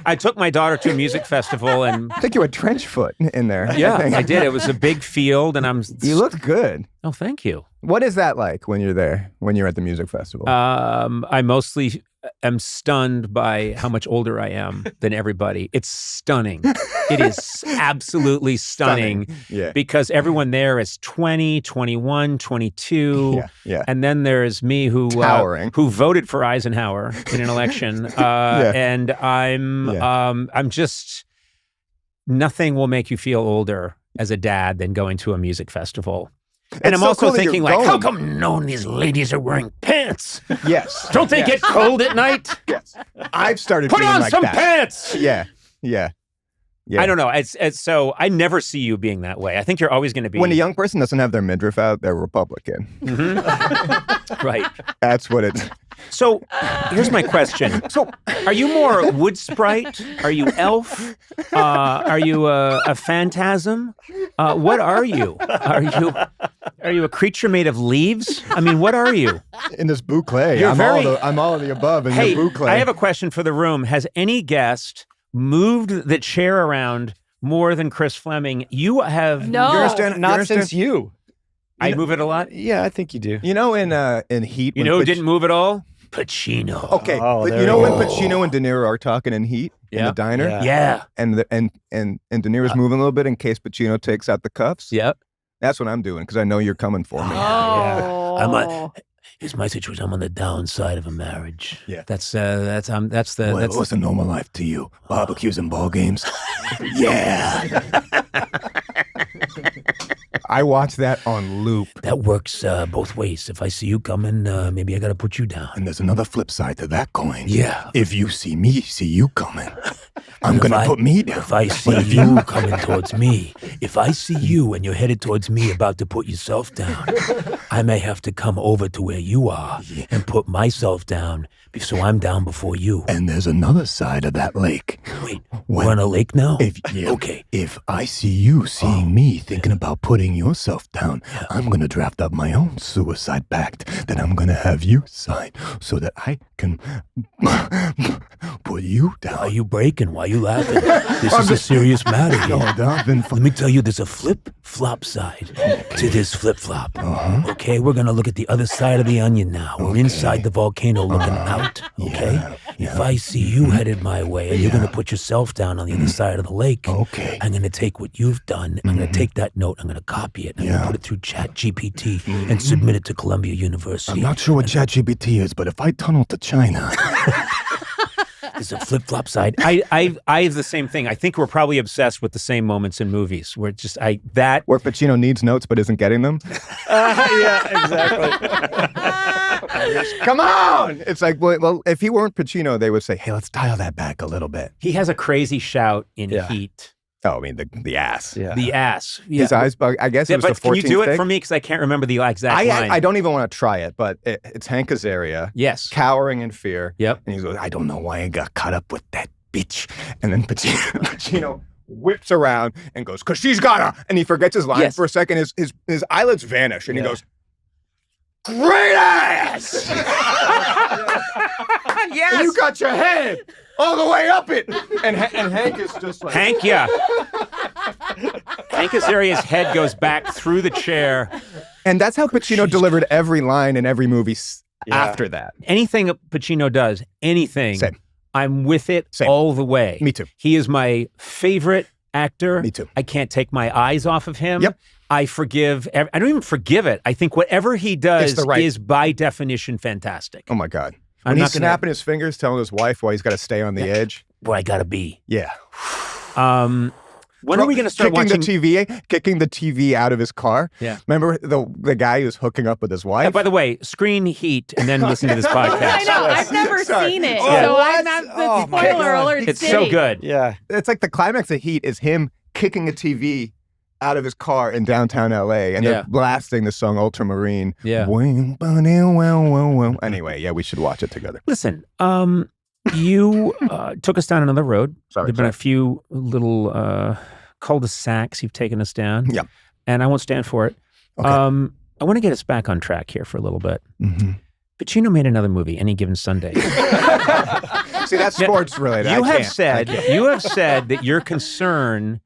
I took my daughter to a music festival, and I think you had trench foot in there. yeah, I did. It was a big field, and You looked good. Oh, thank you. What is that like when you're there? When you're at the music festival? I mostly am stunned by how much older I am than everybody. It's stunning. It is absolutely stunning. Yeah. Because everyone there is 20, 21, 22. Yeah. And then there's me who voted for Eisenhower in an election. And I'm just, nothing will make you feel older as a dad than going to a music festival. And I'm so also cool that thinking, you're like, how going. come none of these ladies are wearing pants? Yes. Don't they get cold at night? Yes. I've started Put being on like some that. pants. Yeah. I don't know. It's so I never see you being that way. I think you're always going to be. When a young person doesn't have their midriff out, they're Republican. Right. That's what it's. So here's my question. So are you more wood sprite? Are you elf? Are you a phantasm? What are you? Are you a creature made of leaves? I mean, what are you? In this boucle, I'm all of the above in Hey, your boucle. I have a question for the room. Has any guest moved the chair around more than Chris Fleming? You have Not since you. I move it a lot. Yeah, I think you do. You know, in Heat. You know who didn't move at all? Pacino. Okay, Oh, but there you know you when go. Pacino and De Niro are talking in Heat in the diner, Yeah. and De Niro's moving a little bit in case Pacino takes out the cuffs. Yep. That's what I'm doing because I know you're coming for me. Oh. Here's my situation. I'm on the downside of a marriage. Yeah. That's What's a normal life to you? Barbecues and ball games. Yeah. I watch that on loop. that works both ways. If I see you coming, maybe I got to put you down. And there's another flip side to that coin. Yeah. If you see me, see you coming, I'm going to put me down. If I see you coming towards me, if I see you and you're headed towards me about to put yourself down, I may have to come over to where you are and put myself down so I'm down before you. And there's another side of that lake. Wait, we're on a lake now? Okay. If I see you seeing me thinking about putting yourself down, I'm going to draft up my own suicide pact that I'm going to have you sign so that I can put you down. Why are you breaking? Why are you laughing? This is a serious matter here. Let me tell you, there's a flip-flop side to this flip-flop. Okay, we're going to look at the other side of the onion now. We're inside the volcano looking out, okay? If I see you headed my way and you're going to put yourself down on the other side of the lake, Okay. I'm going to take what you've done, I'm going to take that note, I'm going to copy it, and I'm going to put it through ChatGPT and submit it to Columbia University. I'm not sure what ChatGPT is, but if I tunnel to China... There's a flip-flop side. I have the same thing. I think we're probably obsessed with the same moments in movies where it's just Where Pacino needs notes but isn't getting them. Yeah, exactly. Come on! It's like, well, if he weren't Pacino, they would say, hey, let's dial that back a little bit. He has a crazy shout in Yeah. Heat. Oh, I mean, the ass. Yeah. The ass. Yeah. His eyes bug. I guess it was but the 14th can you do it thing. for me? Because I can't remember the exact line. I don't even want to try it, but it's Hank Azaria Yes. cowering in fear. Yep. And he goes, I don't know why I got caught up with that bitch. And then Pacino whips around and goes, "'Cause she's gotta," and he forgets his line for a second. His eyelids vanish, and he goes, "Great ass!" Yes. And you got your head all the way up it, and Hank is just like Hank, yeah. Hank Azaria's head goes back through the chair. And that's how Pacino delivered every line in every movie after that. Anything Pacino does, anything, Same. I'm with it all the way. Me too. He is my favorite actor. Me too. I can't take my eyes off of him. Yep. I forgive. I don't even forgive it. I think whatever he does is by definition fantastic. Oh my God. I'm When not he's snapping his fingers, telling his wife why he's got to stay on the edge. Boy, I gotta be. Yeah. When are we going to start watching? Kicking the TV out of his car. Yeah. Remember the guy who's hooking up with his wife? By the way, screen Heat and then listen to this podcast. I know. I've never seen it. Oh, So what? I'm not the spoiler alert. It's so good. Yeah. It's like the climax of Heat is him kicking a TV out of his car in downtown LA, and they're blasting the song Ultramarine. Yeah. Anyway, yeah, we should watch it together. Listen, you took us down another road. There've been a few little cul-de-sacs you've taken us down. Yeah. And I won't stand for it. Okay. I want to get us back on track here for a little bit. Mm-hmm. Pacino made another movie, Any Given Sunday. See, that's sports related. You have said that your concern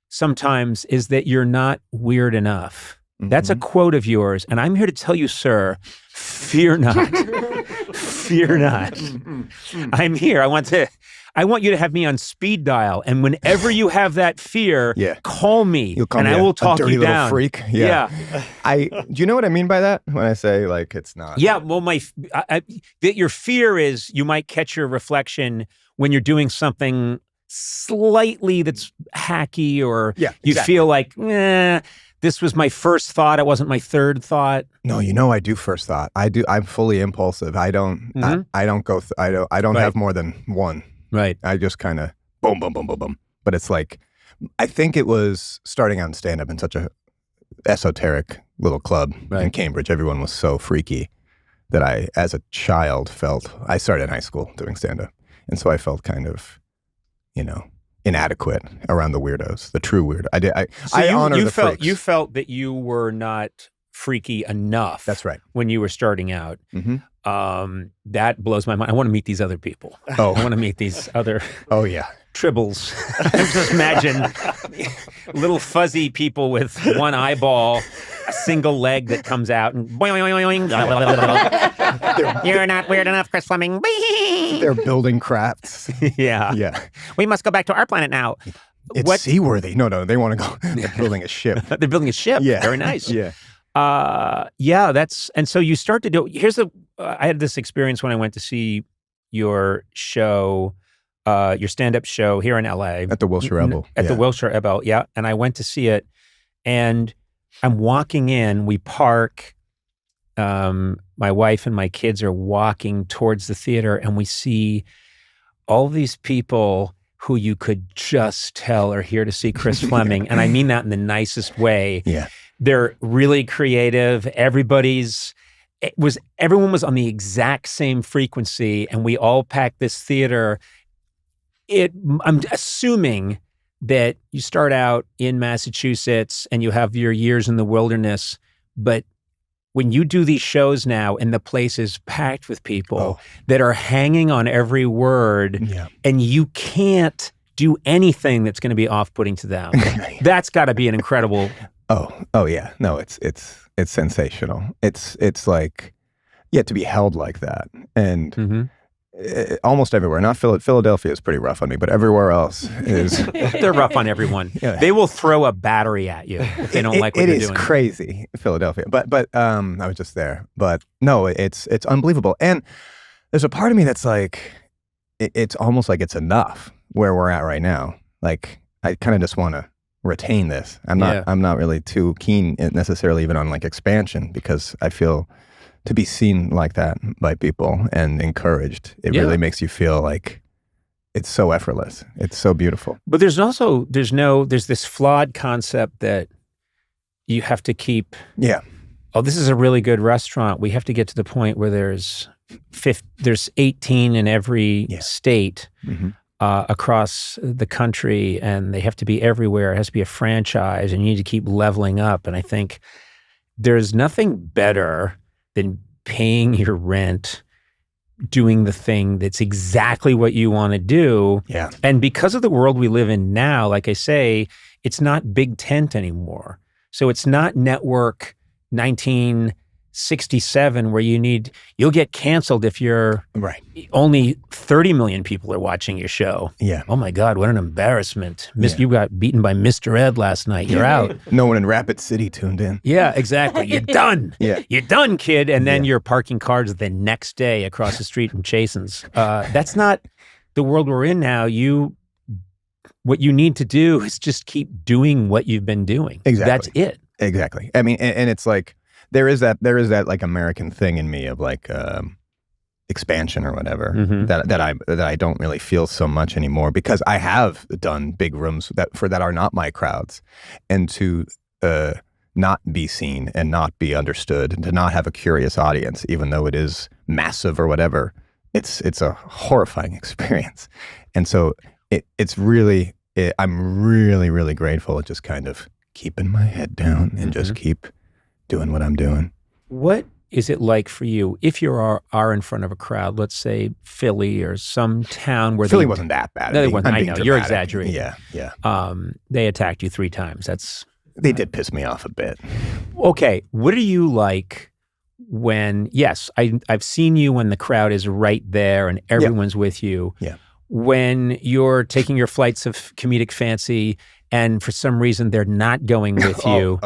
sometimes is that you're not weird enough. Mm-hmm. That's a quote of yours. And I'm here to tell you, sir, fear not. Fear not. I'm here. I want you to have me on speed dial. And whenever you have that fear, call me. You'll call and me I will talk dirty you little down. Freak. Yeah. Do you know what I mean by that? When I say like it's not. Yeah. Well, that your fear is you might catch your reflection when you're doing something slightly that's hacky, or you feel like, this was my first thought. It wasn't my third thought. No, I do first thought. I'm fully impulsive. I don't. I don't go. I don't have more than one. Right. I just kind of boom, boom, boom, boom, boom. But it's like, I think it was starting out in stand-up in such a esoteric little club in Cambridge. Everyone was so freaky that I, as a child, I started in high school doing stand-up, and so I felt kind of, inadequate around the weirdos, the true weirdo. I honor the freaks. You felt that you were not freaky enough. That's right. When you were starting out. Mm-hmm. That blows my mind. I want to meet these other people. Oh. I want to meet these other tribbles. Just imagine little fuzzy people with one eyeball, a single leg that comes out, and boing, you're not weird enough, Chris Fleming. They're building crafts. Yeah. We must go back to our planet now. It's seaworthy. No, they want to go. They're building a ship. They're building a ship. Yeah. Very nice. Yeah. And so you start to do, I had this experience when I went to see your show, your stand-up show here in LA. At the Wilshire Ebel. The Wilshire Ebel, yeah. And I went to see it, and I'm walking in, we park, my wife and my kids are walking towards the theater, and we see all these people who you could just tell are here to see Chris Fleming. And I mean that in the nicest way. Yeah. They're really creative. Everyone was on the exact same frequency, and we all packed this theater. I'm assuming that you start out in Massachusetts and you have your years in the wilderness, but when you do these shows now and the place is packed with people that are hanging on every word, and you can't do anything that's going to be off-putting to them, that's got to be an incredible. Oh yeah. No, it's sensational. It's like, to be held like that, and almost everywhere. Not Philadelphia is pretty rough on me, but everywhere else is. They're rough on everyone. Yeah. They will throw a battery at you if they don't like what you're doing. It is crazy, Philadelphia. But I was just there. But no, it's unbelievable. And there's a part of me that's like, it's almost like it's enough where we're at right now. Like I kind of just want to retain this. I'm not really too keen necessarily even on like expansion, because I feel to be seen like that by people and encouraged, it really makes you feel like it's so effortless. It's so beautiful. But there's this flawed concept that you have to keep. Yeah. Oh, this is a really good restaurant. We have to get to the point where there's 18 in every state. across the country, and they have to be everywhere. It has to be a franchise, and you need to keep leveling up. And I think there's nothing better than paying your rent, doing the thing that's exactly what you want to do. Yeah. And because of the world we live in now, like I say, it's not big tent anymore. So it's not network 1967 where you'll get canceled if you're Right. only 30 million people are watching your show. Yeah. Oh my God, what an embarrassment. Yeah. You got beaten by Mr. Ed last night. You're out. No one in Rapid City tuned in. Yeah, exactly. You're done. Yeah. You're done, kid. And then Yeah. you're parking cars the next day across the street from Chasen's. That's not the world we're in now. What you need to do is just keep doing what you've been doing. Exactly. That's it. Exactly. I mean, and it's like, there is that like American thing in me of like expansion or whatever that I don't really feel so much anymore, because I have done big rooms that are not my crowds, and to not be seen and not be understood and to not have a curious audience, even though it is massive or whatever, it's a horrifying experience. And so it's really I'm really, really grateful at just kind of keeping my head down and just keep doing what I'm doing. What is it like for you if you are in front of a crowd, let's say Philly or some town where Philly wasn't that bad. No, it wasn't. I know. You're dramatic. exaggerating. Yeah. They attacked you 3 times. They did piss me off a bit. Okay. What are you like when, yes, I've seen you when the crowd is right there and everyone's with you. Yeah. When you're taking your flights of comedic fancy and for some reason they're not going with you,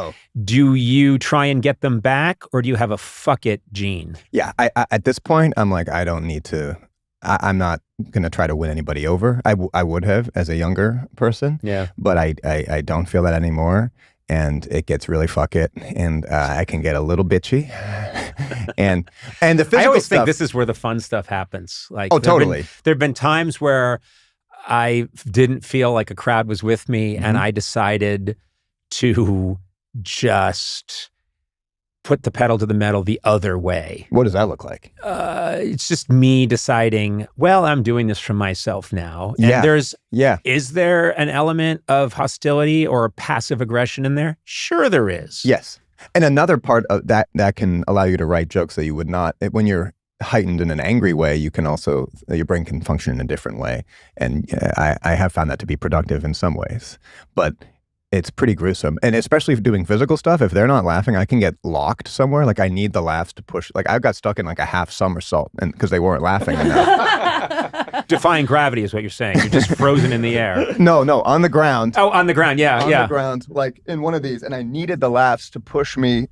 do you try and get them back, or do you have a fuck it gene? Yeah, I at this point, I'm like, I don't need to, I'm not going to try to win anybody over. I would have as a younger person, but I don't feel that anymore. And it gets really fuck it, and I can get a little bitchy, and the physical I always stuff, think this is where the fun stuff happens. Like, totally. There've been times where I didn't feel like a crowd was with me, and I decided to just put the pedal to the metal the other way. What does that look like? It's just me deciding, well, I'm doing this for myself now. And is there an element of hostility or passive aggression in there? Sure there is. Yes. And another part of that can allow you to write jokes that you would not, when you're heightened in an angry way, you can also, your brain can function in a different way. And I have found that to be productive in some ways. But it's pretty gruesome. And especially if doing physical stuff, if they're not laughing, I can get locked somewhere. Like I need the laughs to push. Like I got stuck in like a half somersault and because they weren't laughing enough. Defying gravity is what you're saying. You're just frozen in the air. No, on the ground. Oh, on the ground. Yeah, on the ground, like in one of these. And I needed the laughs to push me,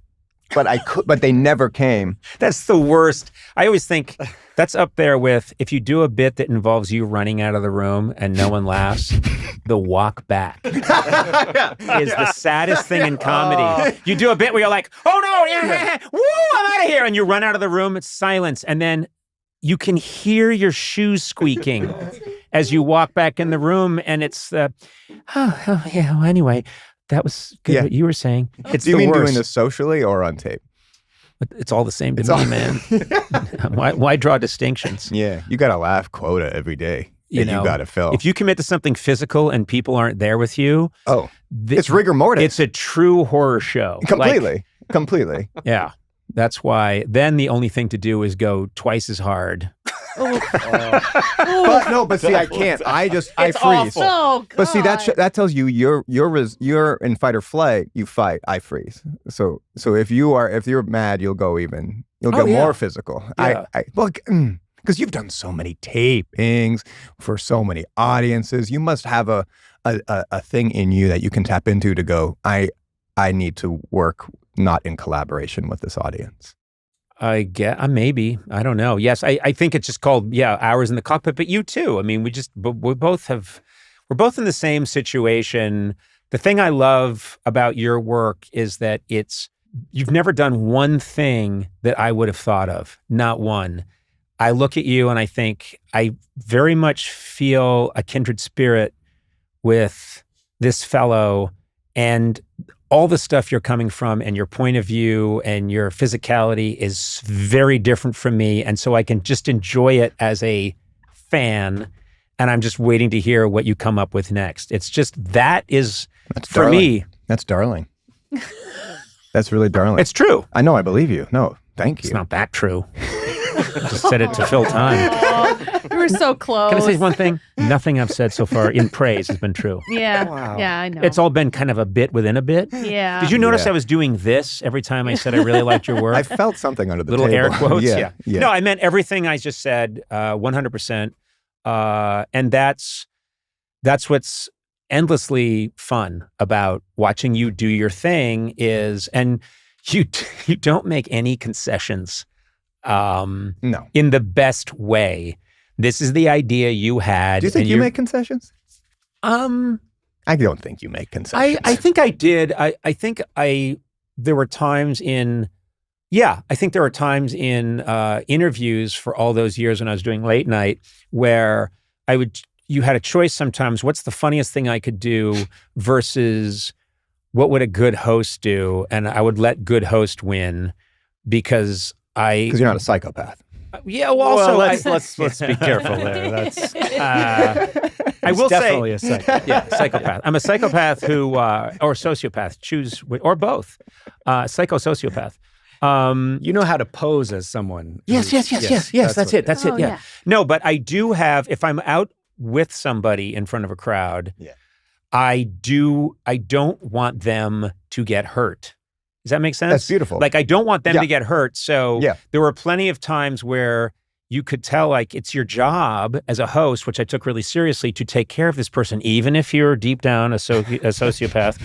but they never came. That's the worst. I always think that's up there with, if you do a bit that involves you running out of the room and no one laughs, the walk back is the saddest thing in comedy. You do a bit where you're like, oh no, woo, I'm out of here. And you run out of the room, it's silence. And then you can hear your shoes squeaking as you walk back in the room. And it's, anyway, that was good what you were saying. It's Do you the mean worst. doing this socially or on tape? It's all the same to me, man. Why draw distinctions? Yeah, you got a laugh quota every day. You got to fill. If you commit to something physical and people aren't there with you, it's rigor mortis. It's a true horror show. Completely. Yeah. That's why then the only thing to do is go twice as hard. But see, I can't. I freeze. Awful. Oh, God. But see, that tells you you're in fight or flight. You fight. I freeze. So if you're mad, you'll go more physical. Yeah. Because you've done so many tapings for so many audiences, you must have a thing in you that you can tap into to go, I need to work not in collaboration with this audience. I get maybe. I don't know. Yes, I think it's just called hours in the cockpit. But you too. I mean, we're both in the same situation. The thing I love about your work is that you've never done one thing that I would have thought of. Not one. I look at you and I think I very much feel a kindred spirit with this fellow, and all the stuff you're coming from and your point of view and your physicality is very different from me. And so I can just enjoy it as a fan. and I'm just waiting to hear what you come up with next. It's just That's for darling. me. That's darling. That's really darling. It's true. I know. I believe you. No, thank you. It's not that true. I just said it to fill time. You were so close. Can I say one thing? Nothing I've said so far in praise has been true. Yeah. Wow. Yeah, I know. It's all been kind of a bit within a bit. Yeah. Did you notice Yeah. I was doing this every time I said I really liked your work? I felt something under the Little table. air quotes. yeah. No, I meant everything I just said, 100%. And that's what's endlessly fun about watching you do your thing is, and you don't make any concessions. No. In the best way. This is the idea you had. Do you think and you make concessions? Um, I don't think you make concessions. I think I did. I think there were times in, I think there were times in interviews for all those years when I was doing late night where you had a choice sometimes. What's the funniest thing I could do versus what would a good host do? And I would let good host win because you're not a psychopath. Yeah, well, also let's be careful there. That's I will definitely say, a psychopath. yeah, psychopath. I'm a psychopath who, or sociopath, choose, or both. Psycho-sociopath. You know how to pose as someone. Yes. That's it. That's Oh, it. Yeah. yeah. No, but I do have, if I'm out with somebody in front of a crowd, I don't want them to get hurt. Does that make sense? That's beautiful. Like, I don't want them to get hurt. So Yeah. there were plenty of times where you could tell, like, it's your job as a host, which I took really seriously, to take care of this person, even if you're deep down a sociopath.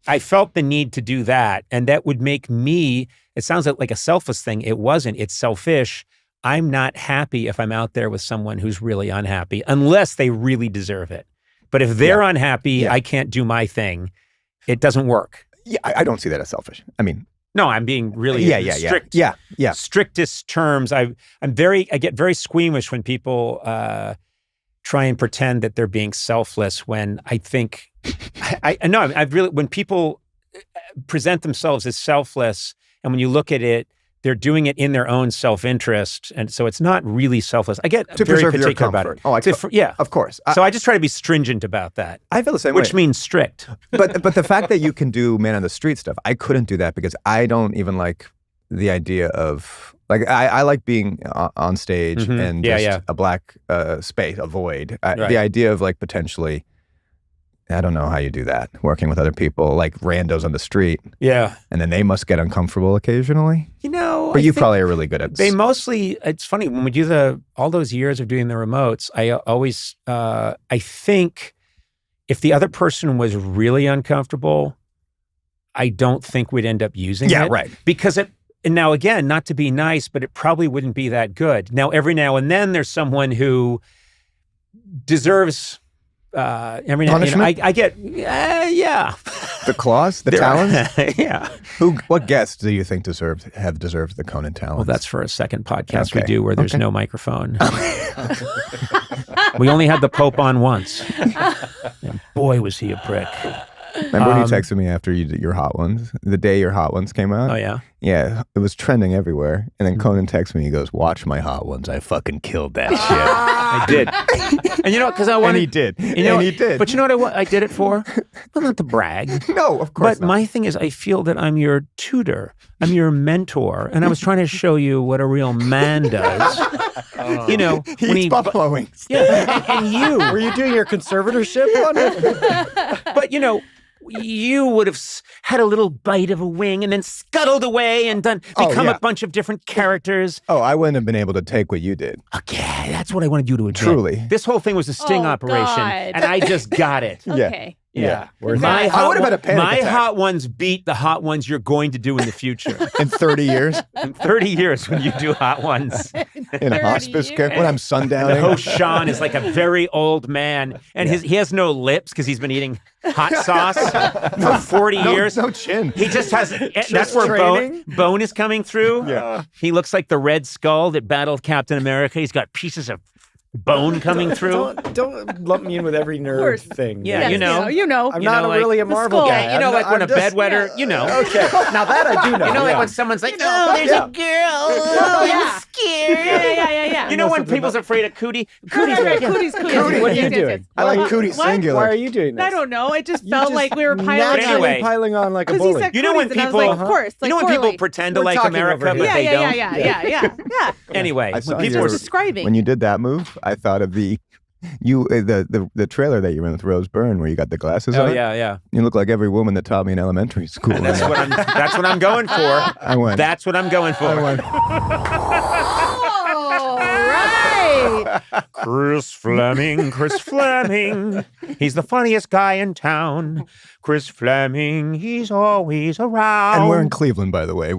I felt the need to do that. And that would make me, it sounds like a selfless thing. It wasn't. It's selfish. I'm not happy if I'm out there with someone who's really unhappy, unless they really deserve it. But if they're unhappy, I can't do my thing. It doesn't work. Yeah, I don't see that as selfish. I mean, no, I'm being really strict. Yeah. Strictest terms. I get very squeamish when people try and pretend that they're being selfless. When I think, when people present themselves as selfless, and when you look at it, they're doing it in their own self-interest, and so it's not really selfless. I get to very preserve your particular about comfort. it. Of course. So I just try to be stringent about that. I feel the same way. Which means strict. But the fact that you can do man on the street stuff, I couldn't do that because I don't even like the idea of, like, I like being on stage and just a black space, a void. The idea of, like, potentially, I don't know how you do that, working with other people, like randos on the street. Yeah. And then they must get uncomfortable occasionally. But you probably are really good at They mostly, it's funny, when we do all those years of doing the remotes, I always, I think if the other person was really uncomfortable, I don't think we'd end up using it. Yeah, right. Because and now again, not to be nice, but it probably wouldn't be that good. Now, every now and then there's someone who deserves every now and then, I get, the claws, the talons. Yeah. What guests do you think have deserved the Conan talons? Well, that's for a second podcast we do where there's no microphone. We only had the Pope on once. And boy, was he a prick. Remember when you texted me after you did your Hot Ones? The day your Hot Ones came out? Oh, yeah? Yeah, it was trending everywhere. And then Conan texted me, he goes, "Watch my Hot Ones. I fucking killed that shit." I did. And you know, because I wanted... And he did. He did. But you know what I did it for? Well, not to brag. No, of course But my thing is, I feel that I'm your tutor. I'm your mentor. And I was trying to show you what a real man does. You know, he eats buffalo wings. Yeah, and you... Were you doing your conservatorship on it? But, you know, you would have had a little bite of a wing and then scuttled away and become a bunch of different characters. Oh, I wouldn't have been able to take what you did. Okay, that's what I wanted you to admit. Truly. This whole thing was a sting operation, God. and I just got it. Okay. Yeah. I would have had a panic attack. Hot ones beat the hot ones you're going to do in the future. In 30 years? In 30 years when you do hot ones. In a hospice care? When I'm sundowning? The host, Sean, is like a very old man, and he has no lips because he's been eating hot sauce for 40 years. No chin. He just has, that's where bone is coming through. Yeah. He looks like the Red Skull that battled Captain America. He's got pieces of bone coming through. Don't lump me in with every nerd thing. Yeah, Yes, you know. You know. I'm not really a Marvel skull. guy. Yeah, you know, like when a bedwetter, you know. Okay, now that I do know. You know, like yeah. when someone's like, "Oh, there's a girl. Oh, Yeah. You know when people's afraid of cootie? Cootie's Right. Cooties. What are you doing? I like cootie What? singular. Why are you doing this? I don't know. It just You felt just like we were piling naturally Anyway. piling on like a because he bully. said You know when cooties, and I was people- like, of course, You know like when people Gourley. pretend to We're like talking America, over but here. they don't? Yeah. Anyway, I when saw people your- are Describing. When you did that move, I thought of the trailer that you ran with Rose Byrne, where you got the glasses Oh on. yeah. You look like every woman that taught me in elementary school. That's what I'm going for. I went. That's what I'm going for. I went. All right. Chris Fleming. He's the funniest guy in town. Chris Fleming, he's always around. And we're in Cleveland, by the way.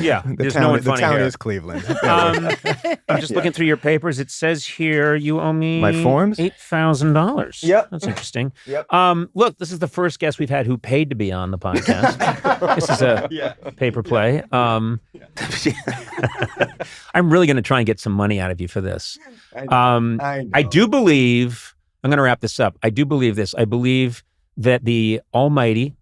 Yeah, the there's town. no one the funny town here. is Cleveland. I'm just looking through your papers. It says here you owe me My forms? $8,000. Yep. That's interesting. Yep. Look, this is the first guest we've had who paid to be on the podcast. This is a paper play. I'm really going to try and get some money out of you for this. I know. I do believe, I'm going to wrap this up. I do believe this. I believe that the Almighty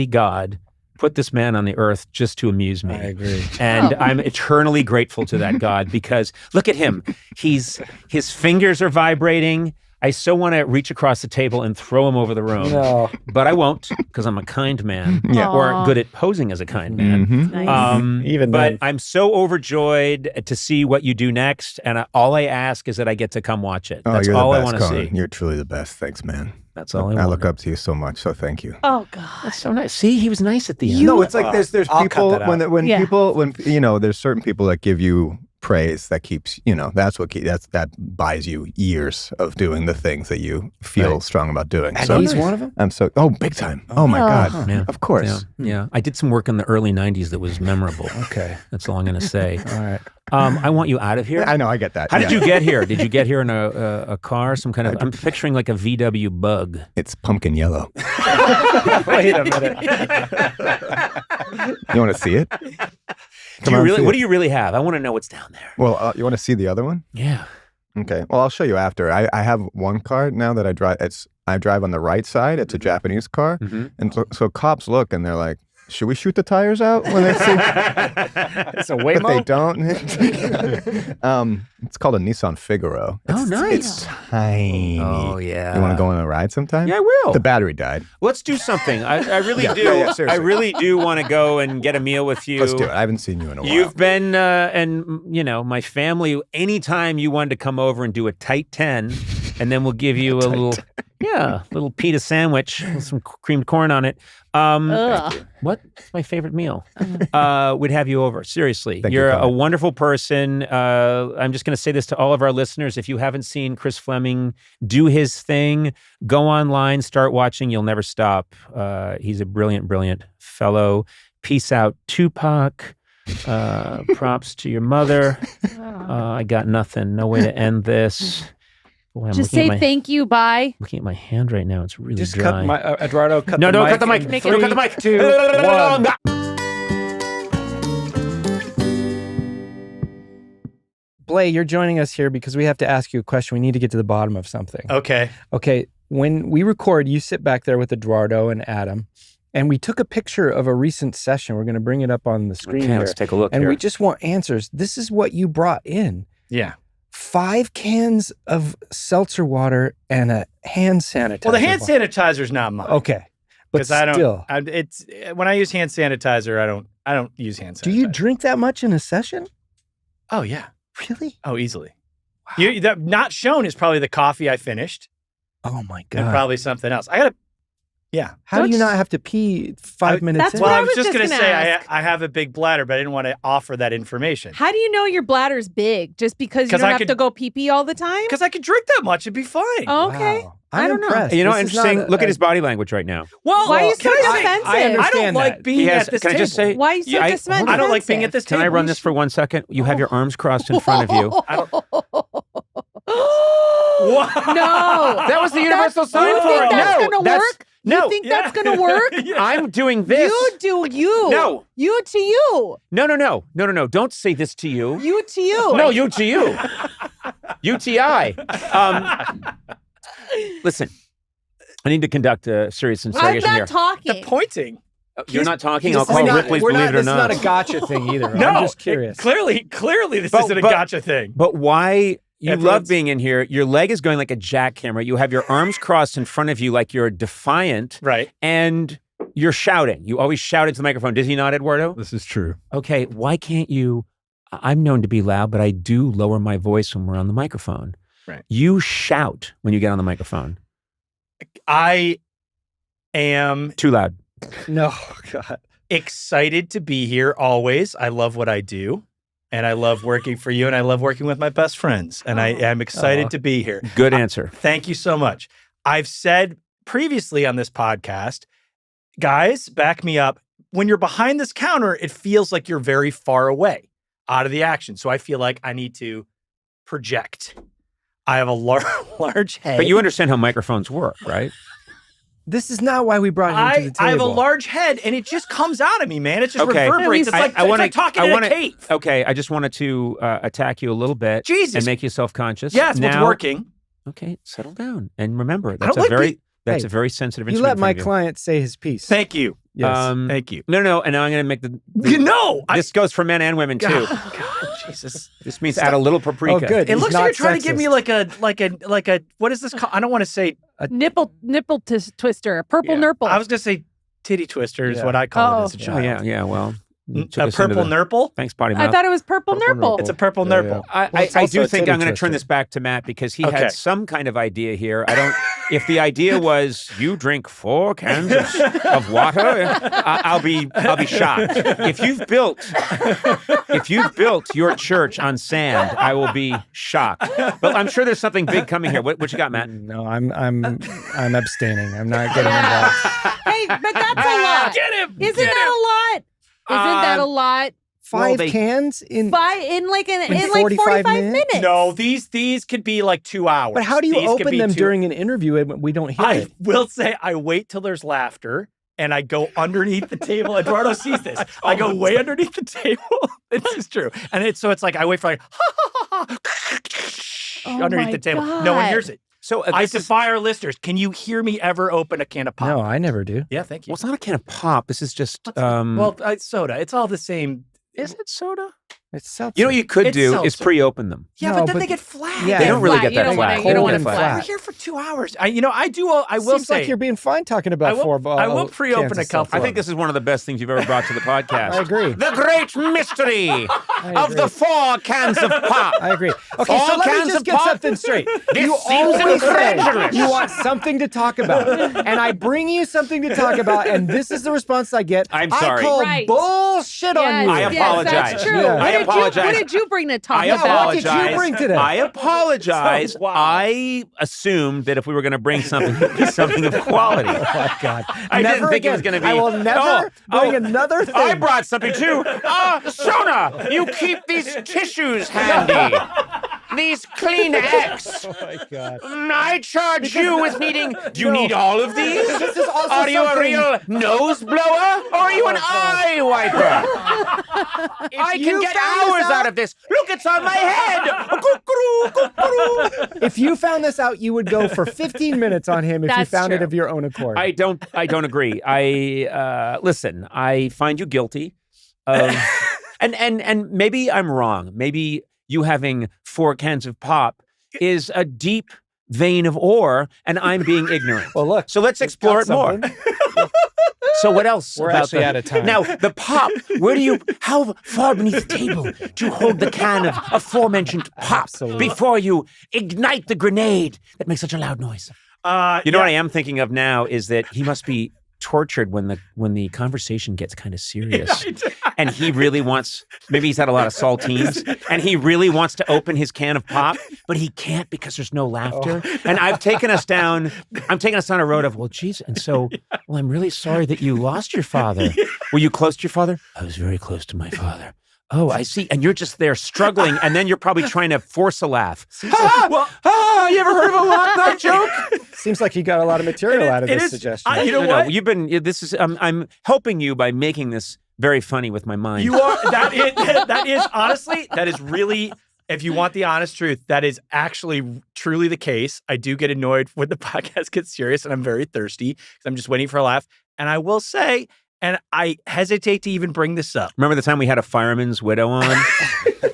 God put this man on the earth just to amuse me. I agree. And I'm eternally grateful to that God because look at him. His fingers are vibrating. I so want to reach across the table and throw him over the room. No. But I won't because I'm a kind man Yeah. or good at posing as a kind man. Mhm. Nice. Even But then. I'm so overjoyed to see what you do next. And all I ask is that I get to come watch it. Oh, That's you're all the I best, want to Conan. see. You're truly the best. Thanks, man. That's all I I want. look up to you so much, so thank you. Oh God. That's so nice. See, he was nice at the end. No, it's like there's I'll cut people that out. when Yeah. people when there's certain people that give you praise that keeps that buys you years of doing the things that you feel strong about doing. And So he's one of them? I'm so big time. Oh my God. Yeah. Of course. Yeah. I did some work in the early 90s that was memorable. Okay. That's all I'm going to say. All right. I want you out of here. I know, I get that. How did Yeah. you get here? Did you get here in a car? Some kind of, I'm picturing like a VW bug. It's pumpkin yellow. Wait a minute. You want to see it? Do you on, really? see What it. do you really have? I want to know what's down there. Well, you want to see the other one? Yeah. Okay. Well, I'll show you after. I have one car now that I drive. I drive on the right side. It's a Japanese car, and so cops look and they're like, "Should we shoot the tires out when they see?" It's a But they Waymo? don't. It's called a Nissan Figaro. Oh, nice. It's tiny. Oh, yeah. You want to go on a ride sometime? Yeah, I will. The battery died. Let's do something. I really Yeah, do. yeah, I seriously. really do want to go and get a meal with you. Let's do it. I haven't seen you in a while. You've been, and my family, anytime you wanted to come over and do a tight 10, and then we'll give you a little pita sandwich with some creamed corn on it. Ugh. What? It's my favorite meal. We'd have you over. Seriously. Thank you, You're a Conan. wonderful person. I'm just going to say this to all of our listeners. If you haven't seen Chris Fleming do his thing, go online, start watching. You'll never stop. He's a brilliant, brilliant fellow. Peace out, Tupac. Props to your mother. I got nothing. No way to end this. Boy, I'm Just looking say at thank you. Bye. looking at my hand right now. It's really Just dry. cut my Eduardo. Cut No, the don't mic cut the mic. in Don't three, cut the mic. 2, 1. Blay, you're joining us here because we have to ask you a question. We need to get to the bottom of something. Okay. Okay. When we record, you sit back there with Eduardo and Adam, and we took a picture of a recent session. We're going to bring it up on the screen Okay, here. let's take a look And here. we just want answers. This is what you brought in. Yeah. 5 cans of seltzer water and a hand sanitizer. Well, the hand bottle. sanitizer's not mine. Okay. But Because I don't. still, It's when I use hand sanitizer, I don't use hand sanitizer. do you drink that much in a session? Oh yeah. Really? Oh, easily. You that not shown is probably the coffee I finished Oh my and God. probably something else. I gotta. Yeah. How do you not have to pee 5 minutes That's in? what Well, I I was was just just gonna gonna say ask. I have a big bladder, but I didn't want to offer that information How do you know your bladder's big? Just because you 'Cause don't I have could- to go pee pee all the time? because I could drink that much; it'd be fine. Oh, okay. Wow. I I'm don't know. impressed. You know, This is interesting. not a- Look at his body language right now. Well, Why are you so can I say- defensive? I don't understand like that. being He has. at this Can I just say? table. Why are you so I- defensive? I don't like being at this table. Can I run this for 1 second? You have your arms crossed in front of you. What? No. That was the universal You sign for think it. that's No, gonna that's work? no. You think that's gonna work? I'm doing this. You do you. No. You to you. No. Don't say this to you. You to you. No, you to you. UTI. Listen, I need to conduct a serious I'm interrogation not here. The talking. pointing. You're not talking? I'll We're call not- Ripley's we're Believe It or This is not not. a gotcha thing either. No, I'm just curious. Clearly, this isn't a gotcha thing. But why? You Everyone's- love being in here. Your leg is going like a jackhammer. You have your arms crossed in front of you like you're defiant. Right. And you're shouting. You always shout into the microphone. Does he not, Eduardo? This is true. Okay, why can't you? I'm known to be loud, but I do lower my voice when we're on the microphone. Right. You shout when you get on the microphone. I am Too loud. No, God. excited to be here always. I love what I do. And I love working for you, and I love working with my best friends. And I am excited to be here. Good answer. Thank you so much. I've said previously on this podcast, guys, back me up. When you're behind this counter, it feels like you're very far away out of the action. So I feel like I need to project. I have a large head. But you understand how microphones work, right? This is not why we brought him to the table. I have a large head, and it just comes out of me, man. It just reverberates. It's like, I wanna- it's like talking I in wanna- a cave. Okay, I just wanted to attack you a little bit Jesus. and make you self-conscious. Yeah, it's what's Now- working. Okay, settle down. And remember, don't that's a like very Hey, a very sensitive You instrument. let my in front of client say his piece. Thank you. Yes. Thank you. No, and now I'm going to make No, this goes for men and women too. God, Jesus. This means add a little paprika. Oh, good. It He's looks like not you're trying to give me sexist. like a what is this called? I don't want to say. Nipple twister, a purple nurple. I was gonna say titty twister is Yeah. what I call it as a Oh, child. yeah. Well, you took A us into purple the- nurple. Thanks, potty I mouth. thought it was purple nurple. It's a purple Yeah, nurple. I it's do also a think titty I'm going to turn twister. this back to Matt because he Okay. had some kind of idea here. I don't. If the idea was you drink 4 cans of water, I'll be shocked. If you've built your church on sand, I will be shocked. But I'm sure there's something big coming here. What you got, Matt? No, I'm abstaining. I'm not getting involved. Hey, but that's a lot. Get him. Isn't that a lot? Isn't that a lot? 5 they- cans in. In like 45 45 minutes? minutes. No, these could be like 2 hours. But how do you These could open be them 2 during an interview and we don't hear I it? will say I wait till there's laughter and I go underneath the table. Eduardo sees this. I go way underneath the table. This is true. And it's like I wait for like Oh underneath my the table. No one God. hears it. So I this is defy our listeners. Can you hear me ever open a can of pop? No, I never do. Yeah, thank you. well, it's not a can of pop. This is just. Soda. It's all the same. Is it soda? It's seltzer. You know what you could It's do is seltzer. pre-open them. Yeah, No, but then but- they get flat. Yeah. They don't really Flat. get that You don't flat. wanna- They don't Cold get and flat. flat. We're here for 2 hours. I will Seems say like you're being fine talking about I will four. pre-open cans a of couple. seltzer. I think this is one of the best things you've ever brought to the podcast. I agree. The great mystery I of agree. the 4 cans of pop. I agree. Okay, All so let me cans just of get pop? something straight. This You seems always say incredulous. you want something to talk about, and I bring you something to talk about, and this is the response I get. I'm sorry. I call Right. bullshit on Yes, you. I yes, apologize. That's true. Yeah. I apologize. What did you bring to talk I about? what did you apologize. bring today? I apologize. Wow. I assumed that if we were going to bring something, it would be something of quality. Oh my God! I never didn't think again. it was going to be. I will never bring another thing. I brought something too. Sona, you keep these tissues handy. These Kleenex. Oh my God! I charge you with needing. Do you need all of these? This is also Are you a something- real nose blower or are you an eye wiper? I can you get found this hours out- out of this. Look, it's on my head. Cuckoo, cuckoo. If you found this out, you would go for 15 minutes on him if you That's found it true. of your own accord. I don't agree. Listen, I find you guilty of and maybe I'm wrong. Maybe you having 4 cans of pop is a deep vein of ore and I'm being ignorant. Well, look. So let's explore it more. something. So what else? We're about actually the- out of time. Now, the pop, how far beneath the table do you hold the can of aforementioned pop Absolutely. before you ignite the grenade that makes such a loud noise? You know what I am thinking of now is that he must be tortured when the conversation gets kind of serious. And he really wants, maybe he's had a lot of saltines, and he really wants to open his can of pop, but he can't because there's no laughter. And I'm taking us down a road of, well, geez, and so, well, I'm really sorry that you lost your father. Were you close to your father? I was very close to my father. Oh, I see. And you're just there struggling, and then you're probably trying to force a laugh. You ever heard of a lock nut joke? Seems like you got a lot of material out of this suggestion. You know No, what? you've been. This is. I'm helping you by making this very funny with my mind. You are that is honestly, that is really, if you want the honest truth, that is actually truly the case. I do get annoyed when the podcast gets serious and I'm very thirsty because I'm just waiting for a laugh. And I will say, and I hesitate to even bring this up. Remember the time we had a fireman's widow on?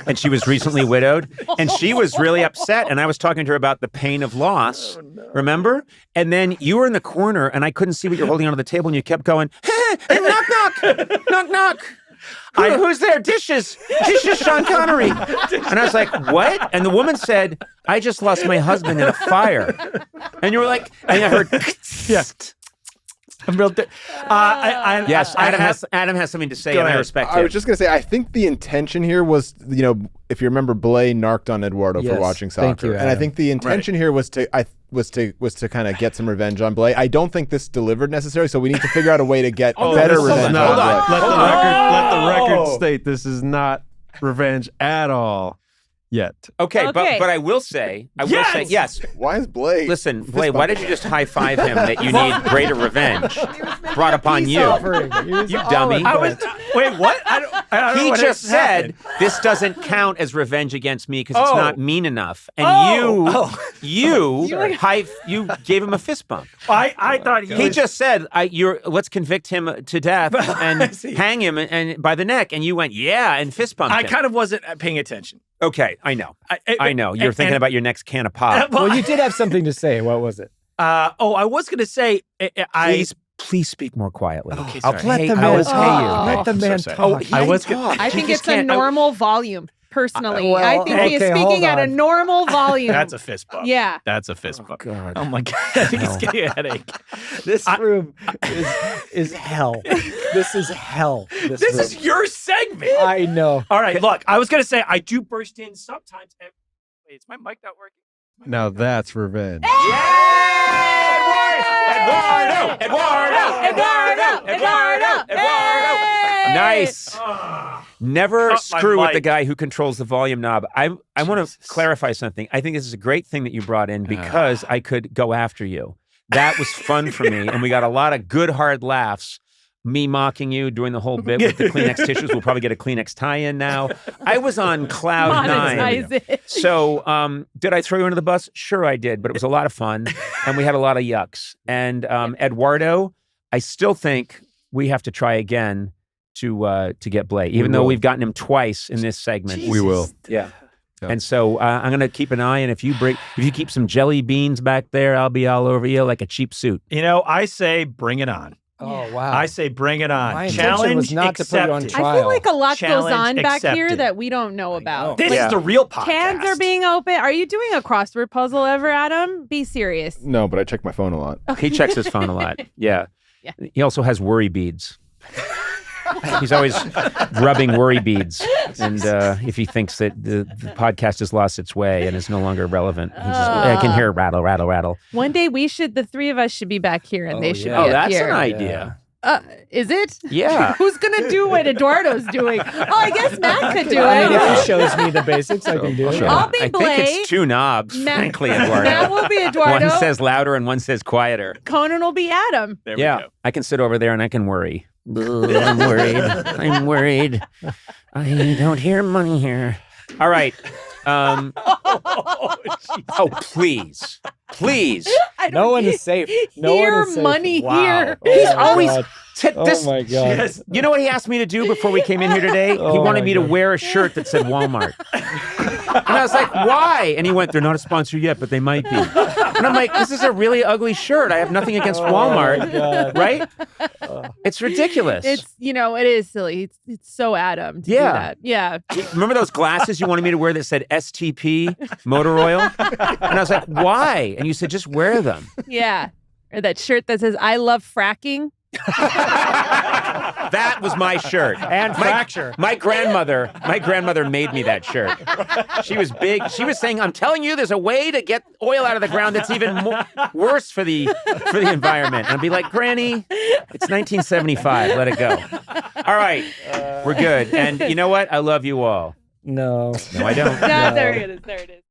And she was recently widowed? And she was really upset. And I was talking to her about the pain of loss. Remember? And then you were in the corner and I couldn't see what you're holding onto the table and you kept going, hey, knock, knock, knock, knock. Who's there? Dishes, Sean Connery. And I was like, what? And the woman said, I just lost my husband in a fire. And you were like, and I heard, yeah. I'm real. Yes, Adam has something to say, and I respect it. I was just going to say, I think the intention here was, if you remember, Blay narked on Eduardo for watching soccer. Thank you, Adam. And I think the intention here was to kind of get some revenge on Blay. I don't think this delivered necessarily, so we need to figure out a way to get better revenge on Blay. Let the record state this is not revenge at all yet. Okay. But I will say, yes. Why is Blay? Listen, Blay, why did you just high five him that you need greater revenge brought upon you? You dummy. Wait, what? I don't know he what just said happened. this doesn't count as revenge against me because it's not mean enough. And you gave him a fist bump. I thought he just said, let's convict him to death and hang him and by the neck. And you went, yeah, and fist bumped him. I kind of wasn't paying attention. Okay, I know. I know. You're thinking about your next can of pop. Well, you did have something to say. What was it? I was going to say, Please speak more quietly. Okay, I'll sorry. let the man talk. Let the man talk. I think it's a normal volume. Personally, well, I think he is speaking at a normal volume. That's a fist bump. Yeah. That's a fist bump. God. Oh my God. I think he's getting a headache. This room is hell. This is hell. This room. is your segment. I know. All right, look, I was going to say, I do burst in sometimes. Wait, is my mic not working? Now that's revenge. Eduardo. Nice. Never Cut my screw with mic. the guy who controls the volume knob. I want to clarify something. I think this is a great thing that you brought in because I could go after you. That was fun for me, and we got a lot of good, hard laughs. Me mocking you, doing the whole bit with the Kleenex tissues. We'll probably get a Kleenex tie-in now. I was on cloud nine. Monetize it. So did I throw you under the bus? Sure I did, but it was a lot of fun, and we had a lot of yucks. And Eduardo, I still think we have to try again to get Blay, even though we've gotten him twice in this segment. Jesus. We will. Yeah. And so I'm going to keep an eye, and if you keep some jelly beans back there, I'll be all over you like a cheap suit. I say bring it on. Oh, wow. I say bring it on. My intention Challenge was not accepted. to put you on trial. I feel like a lot goes on Challenge back here accepted. that we don't know about. This is the real podcast. Cans are being open. Are you doing a crossword puzzle ever, Adam? Be serious. No, but I check my phone a lot. He checks his phone a lot. Yeah. He also has worry beads. He's always rubbing worry beads. And if he thinks that the podcast has lost its way and is no longer relevant, I can hear rattle, rattle, rattle. One day the three of us should be back here and they should be up that's here. an idea. Is it? Yeah. Who's going to do what Eduardo's doing? Oh, I guess Matt could do I mean, it. if he shows me the basics, I can do it. I'll be I Blay. think it's two knobs, frankly, Eduardo. Matt will be Eduardo. One says louder and one says quieter. Conan will be Adam. There we go. I can sit over there and I can worry. I'm worried. I'm worried. I don't hear money here. All right. Please. No one is safe. No hear one is safe. money Wow. here. Oh He's my always God. Oh my God. You know what he asked me to do before we came in here today? He Oh wanted my me to God. wear a shirt that said Walmart. And I was like, why? And he went, they're not a sponsor yet, but they might be. And I'm like, this is a really ugly shirt. I have nothing against Walmart, right? It's ridiculous. It is silly. It's so Adam to do that. Yeah. Remember those glasses you wanted me to wear that said STP motor oil? And I was like, why? And you said, just wear them. Yeah. Or that shirt that says, I love fracking. That was my shirt. And fracture. My grandmother made me that shirt. She was big. She was saying, I'm telling you, there's a way to get oil out of the ground that's even worse for the environment. And I'd be like, Granny, it's 1975. Let it go. All right. We're good. And you know what? I love you all. No. No, I don't. There it is. There it is.